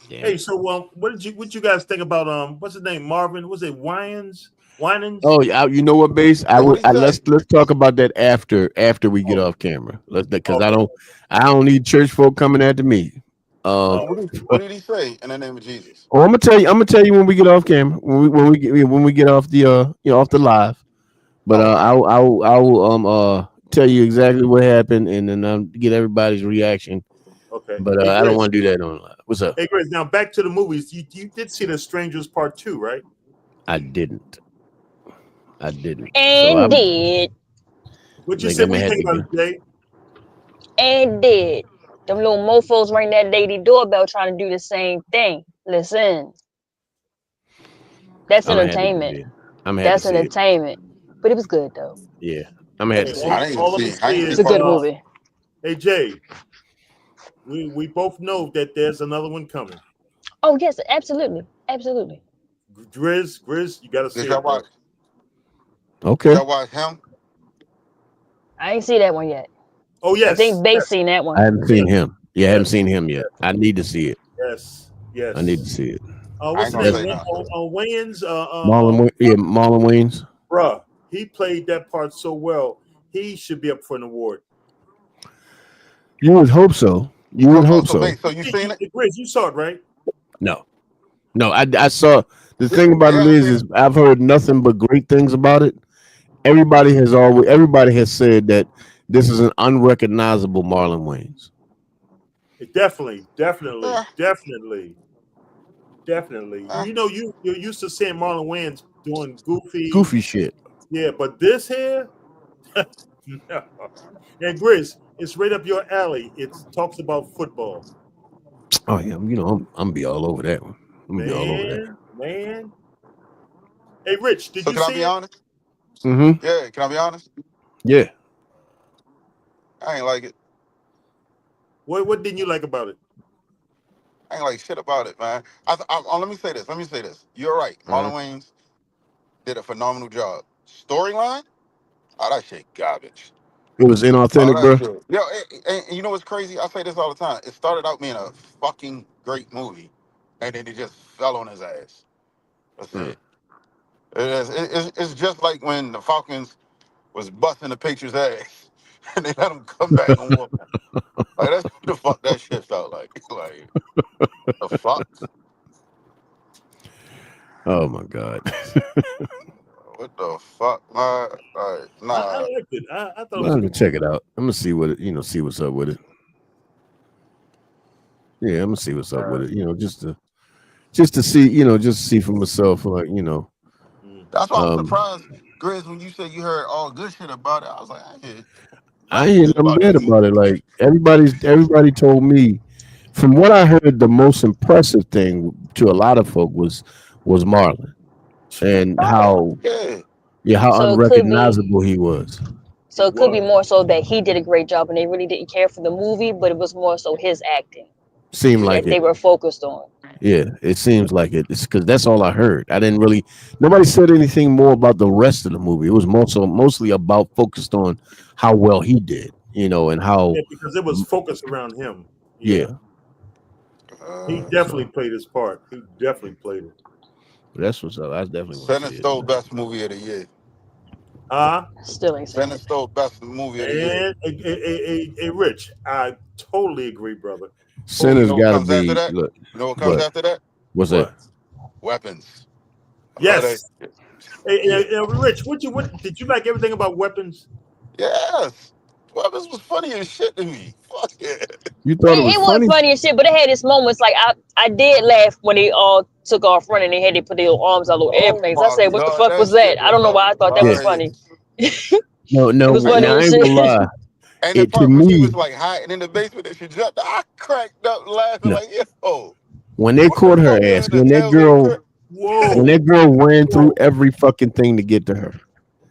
Hey, so what you guys think about what's his name? Marvin? Was it Winans? Oh, yeah. You know what, Base? Let's talk about that after we get off camera. Because I don't need church folk coming after me. What did he say in the name of Jesus? Oh, I'm gonna tell you when we get off camera, when we get off the off the live. But I'll tell you exactly what happened, and then I'll get everybody's reaction. Okay. But Hey, I don't Grizz. want to do that on live. What's up? Hey, Grizz, now back to the movies. You did see The Strangers Part 2, right? I didn't. And did. What you said? What you think about it, Jay? And did. Them little mofos ring that lady doorbell trying to do the same thing. Listen. That's entertainment. That's entertainment. But it was good though. Yeah. I'm gonna have to see it. All I'm saying It's a good movie. Hey, Jay, we both know that there's another one coming. Oh yes, absolutely. Absolutely. Grizz, you gotta see Did y'all it. Bro. watch? Okay. Did y'all watch him? I ain't see that one yet. Oh yes. I think they seen that one. I haven't seen him. Yeah, I haven't seen him yet. I need to see it. Yes. I need to see it. What's his name? Wayans? Marlon Wayans. Bruh, he played that part so well. He should be up for an award. You would hope so. You would hope so. So you seen it? Grizz, you saw it, right? No, I saw. The thing about it is I've heard nothing but great things about it. Everybody has said that this is an unrecognizable Marlon Wayans. Definitely. You know, you're used to seeing Marlon Wayans doing goofy shit. Yeah, but this here, no. And Grizz, it's right up your alley. It talks about football. Oh yeah, I'm gonna be all over that one. Man. Hey, Rich, did you see can I be honest? Mm-hmm. Yeah, can I be honest? Yeah. I ain't like it. What didn't you like about it? I ain't like shit about it, man. Let me say this. You're right. Marlon Wayans did a phenomenal job. Storyline? Oh, that shit garbage. It was inauthentic, bro. Shit. Yo, and you know what's crazy? I say this all the time. It started out being a fucking great movie, and then it just fell on his ass. That's it. It's just like when the Falcons was busting the Patriots' ass, and they let him come back and whoop him. Like, that's what the fuck that shit felt like. Like, the fuck? Oh my God. What the fuck, man? Nah. I liked it. I thought it I'm was gonna good. check it out. I'm gonna see what it, see what's up with it. Yeah, I'm gonna see what's up with it. Just to see, just to see for myself, like, That's why I'm um, surprised, Grizz, when you said you heard all good shit about it. I was like, I ain't hear nothing bad about it. Like everybody told me, from what I heard, the most impressive thing to a lot of folk was Marlon and how how So it could be. unrecognizable he was. So it could be more so that he did a great job and they really didn't care for the movie, but it was more so his acting Seemed like that they it. were focused on. Yeah, it seems like it. It's because that's all I heard. I didn't really. Nobody said anything more about the rest of the movie. It was mostly about focused on how well he did, and how. Yeah, because it was focused around him. Yeah. He definitely played his part. He definitely played it. That's what's up. I definitely want to see it. Sinister best movie of the year. Still ain't saying. Sinister best movie of the year. And hey, Rich, I totally agree, brother. Sinners got to be. After that? Look, You know what comes after that? What's that? Weapons. Yes. Hey, Rich, what did you like everything about Weapons? Yes. Weapons was funny as shit to me. Fuck yeah. You thought it was funny? Funny as shit, but it had its moments. Like I did laugh when they all took off running. They had to put their arms all over airplanes. I said, "What the fuck was that?" I don't know why I thought that was funny. No, It was funny I as ain't shit. gonna lie. And the part when she was like hiding in the basement and she jumped, I cracked up laughing like, yo. When they caught her ass, when that girl ran through every fucking thing to get to her.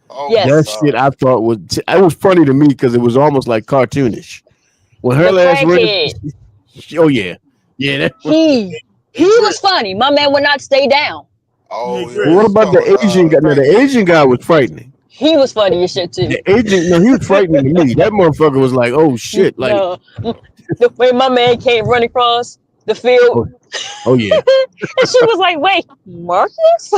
That shit I thought was funny to me because it was almost like cartoonish. When her last ran, oh yeah, that he was funny. My man would not stay down. Oh yeah. What about the Asian guy? No, the Asian guy was frightening. He was funny as shit too. The agent, no, he was frightening to me. That motherfucker was like, oh shit, like the way my man came running across the field. Oh yeah. And she was like, "Wait, Marcus?"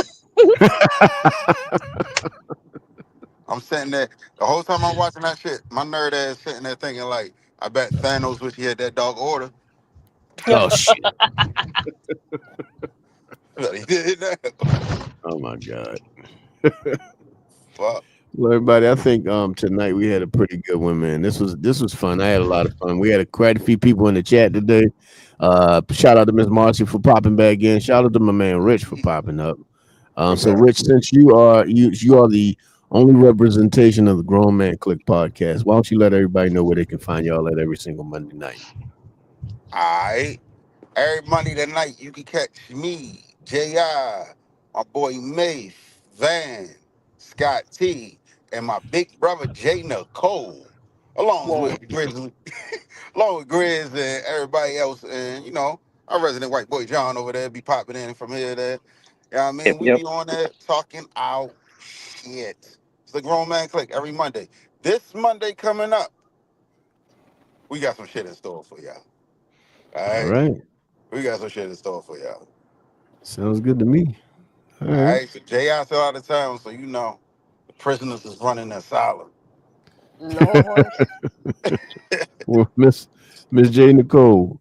I'm sitting there the whole time I'm watching that shit. My nerd ass sitting there thinking like, I bet Thanos wish he had that dog order. Oh shit. He did that. Oh my god. Fuck. Well, everybody, I think tonight we had a pretty good one, man. This was fun. I had a lot of fun. We had quite a few people in the chat today. Shout out to Miss Marcy for popping back in. Shout out to my man Rich for popping up. So Rich, since you are the only representation of the Grown Man Click podcast, why don't you let everybody know where they can find y'all at every single Monday night? Alright. Every Monday night you can catch me, J.I., my boy Mace, Van, Scott T, and my big brother Jay Nicole, along with Grizzly, along with Grizz and everybody else, and our resident white boy John over there be popping in from here to there. You know what I mean? We be on there talking our shit. It's the Grown Man Click every Monday. This Monday coming up, we got some shit in store for y'all. All right. We got some shit in store for y'all. Sounds good to me. All right. So J.I. still out of town, so the prisoners is running the asylum. Lord. Well, Miss J. Nicole,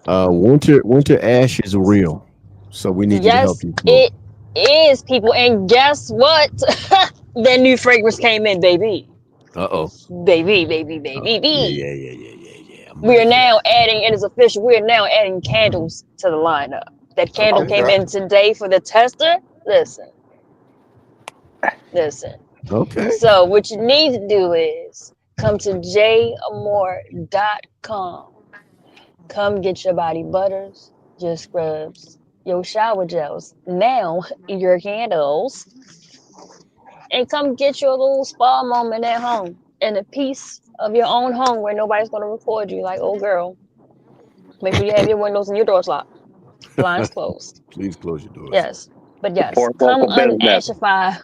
winter ash is real, so we need you to help you. It is, people, and guess what? That new fragrance came in, baby. Baby. Yeah. We are now adding, it is official, we are now adding candles to the lineup. That candle came in today for the tester. Listen. Okay. So what you need to do is come to jamore.com. Come get your body butters, your scrubs, your shower gels, now your candles, and come get your little spa moment at home in a piece of your own home where nobody's going to record you like, oh girl. Make sure you have your windows and your doors locked, blinds closed. Please close your doors. Yes, but yes, come unashify.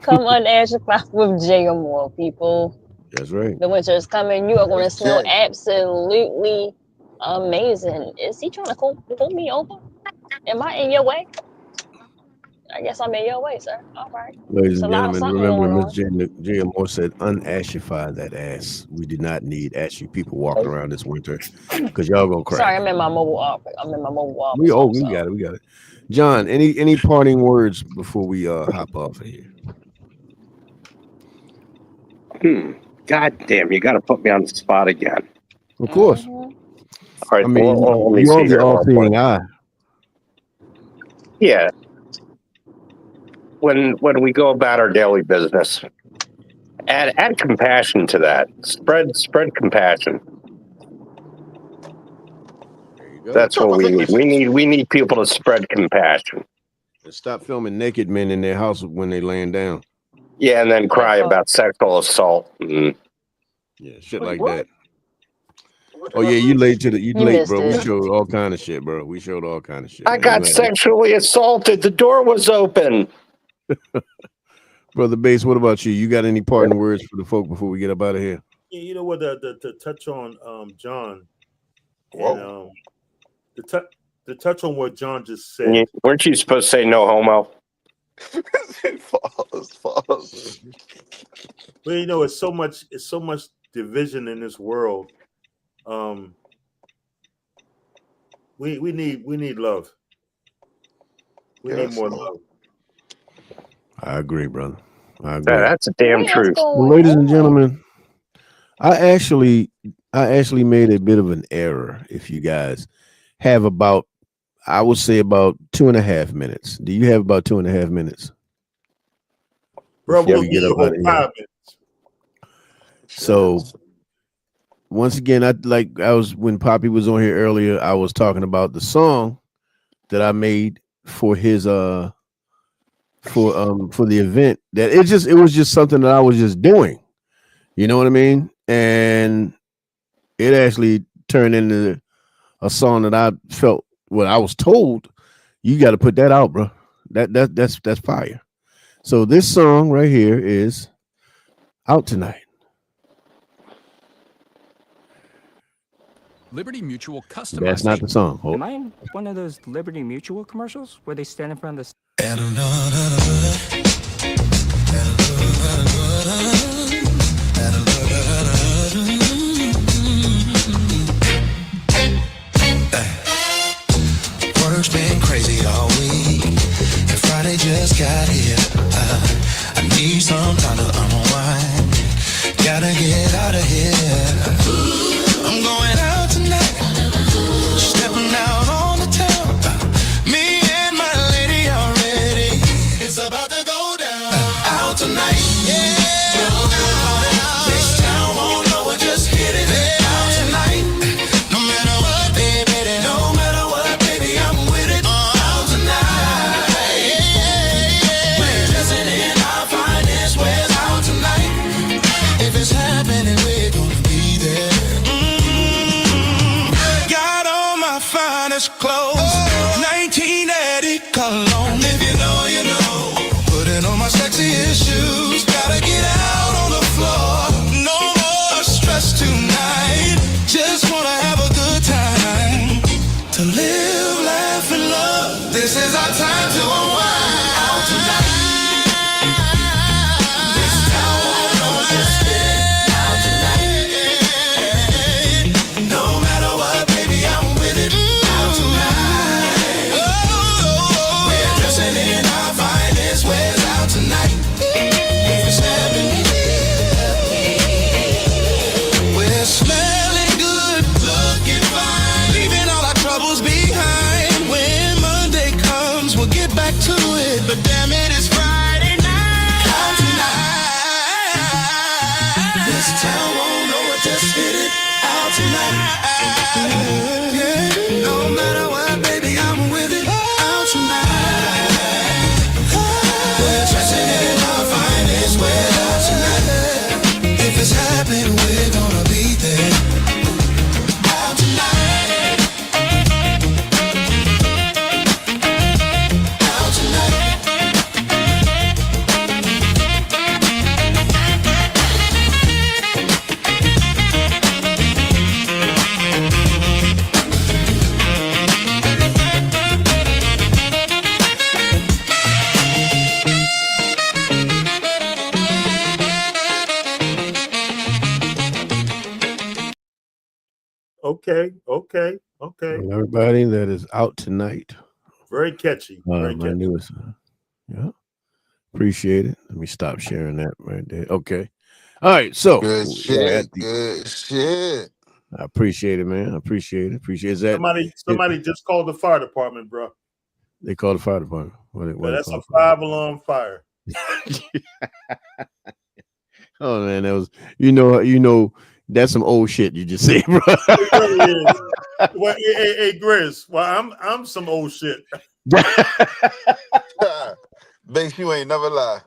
Come unashify with J. Moore, people. That's right. The winter is coming. You are going to smell absolutely amazing. Is he trying to pull me over? Am I in your way? I guess I'm in your way, sir. All right. Ladies It's a and lot of gentlemen, something remember going Miss on. J. Moore said, unashify that ass. We did not need ashy people walking around this winter because y'all gonna crack. Sorry, I'm in my mobile office. I'm in my mobile office. We got it. We got it. John, any parting words before we hop off of here? God damn, you got to put me on the spot again. Of course. All right, I mean, let me you see are the here real all-seeing quick. eye. Yeah. When we go about our daily business, add compassion to that. Spread compassion. That's what we need. We need people to spread compassion. And stop filming naked men in their house when they laying down. Yeah, and then cry about sexual assault. Yeah, shit like that. Oh yeah, you late, bro. We showed all kind of shit, bro. We showed all kind of shit. I got sexually assaulted. The door was open. Brother Bass, what about you? You got any parting words for the folk before we get up out of here? Yeah, you know what? The touch on John, and the touch on what John just said. Weren't you supposed to say no homo? False. Well, you know, it's so much division in this world. We need love. We need more love. I agree, brother. I agree. That's a damn truth. Well, ladies and gentlemen, I actually made a bit of an error. If you guys have about, I would say about 2.5 minutes. Do you have about 2.5 minutes? Bro, Before we'll we get give up you out of here? 5 minutes. So once again, when Poppy was on here earlier, I was talking about the song that I made for his for the event. That it was just something that I was just doing. You know what I mean? And it actually turned into a song that I felt, well, I was told, you got to put that out, bro. That's fire. So this song right here is out tonight. Liberty Mutual customized. That's not the song. Am I in one of those Liberty Mutual commercials where they stand in front of the... Work's been crazy all week, and Friday just got here. I need some time to unwind. Gotta get out of here. I'm going out tonight, stepping out on the town. Me and my lady are ready. It's about to go down. Out tonight, yeah. This town won't know it, just hit it. Out tonight, no matter what, baby. No matter what, baby, I'm with it. Out tonight, yeah. We're dressing in our finest ways. Out tonight, if it's happening, we're gonna be there. Got on my finest clothes, 19 Addict cologne. If you know, you know. Putting on my sexiest shoes, gotta get out on the floor. No more stress tonight, just wanna have a good time. To live, laugh, and love. This is our time to unwind. Out tonight. This town won't know it, just hit it. Out tonight. No matter what, baby, I'm with it. Out tonight. We're dressing in our finest ways. Out tonight. If it's happening, we're smelling good, looking fine, leaving all our troubles behind. When Monday comes, we'll get back to it. But damn it, it's Friday night. Out tonight. This town won't know it, just hit it. Out tonight. Yeah. No matter what, baby, I'm with it. Out tonight. We're dressing in our finest way. Out tonight. If it's happening, we're gonna be there. Out tonight. Out tonight. Okay. Well, everybody that is out tonight. Very catchy. Very my catchy. newest. Yeah. Appreciate it. Let me stop sharing that right there. Okay. All right. So Good shit. Good shit. I appreciate it, man. I appreciate it. Appreciate that. Somebody just called the fire department, bro. They called the fire department. What That's a 5-alarm fire. Oh man, that was you know that's some old shit you just said, bro. It really is. Well, hey, Grizz. Well, I'm some old shit. Banks, you ain't never lie.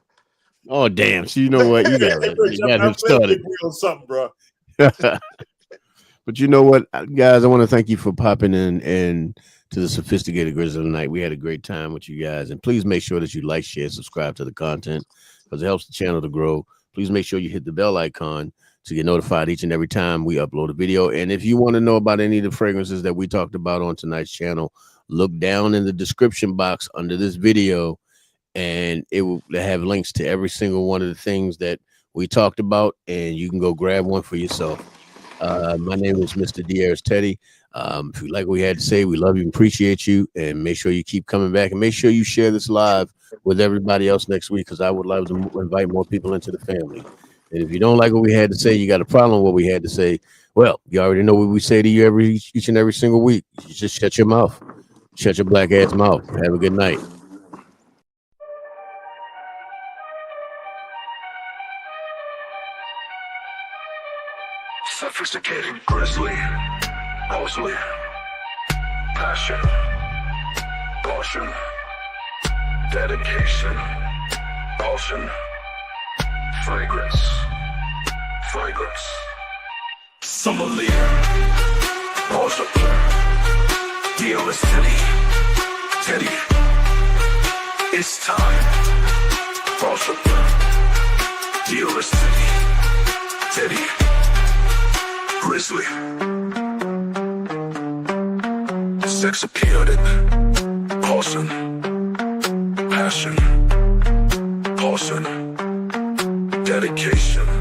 Oh damn! So you know what? You got him started. Something, bro. But you know what, guys? I want to thank you for popping in to the Sophisticated Grizzly tonight. We had a great time with you guys, and please make sure that you like, share, subscribe to the content because it helps the channel to grow. Please make sure you hit the bell icon to get notified each and every time we upload a video. And if you want to know about any of the fragrances that we talked about on tonight's channel, look down in the description box under this video, and it will have links to every single one of the things that we talked about, and you can go grab one for yourself. My name is Mr. Diaz Teddy. If you like what we had to say, we love you and appreciate you, and make sure you keep coming back, and make sure you share this live with everybody else next week, because I would love to invite more people into the family. And if you don't like what we had to say, you got a problem with what we had to say, well, you already know what we say to you each and every single week. You just shut your mouth. Shut your black ass mouth. Have a good night. Sophisticated Grizzly, mostly passion, caution, dedication, caution, fragrance, summer leader, caution, dealer's Teddy, it's time, caution, dealer's Teddy, Grizzly, sex appealed it, caution, passion, caution, dedication.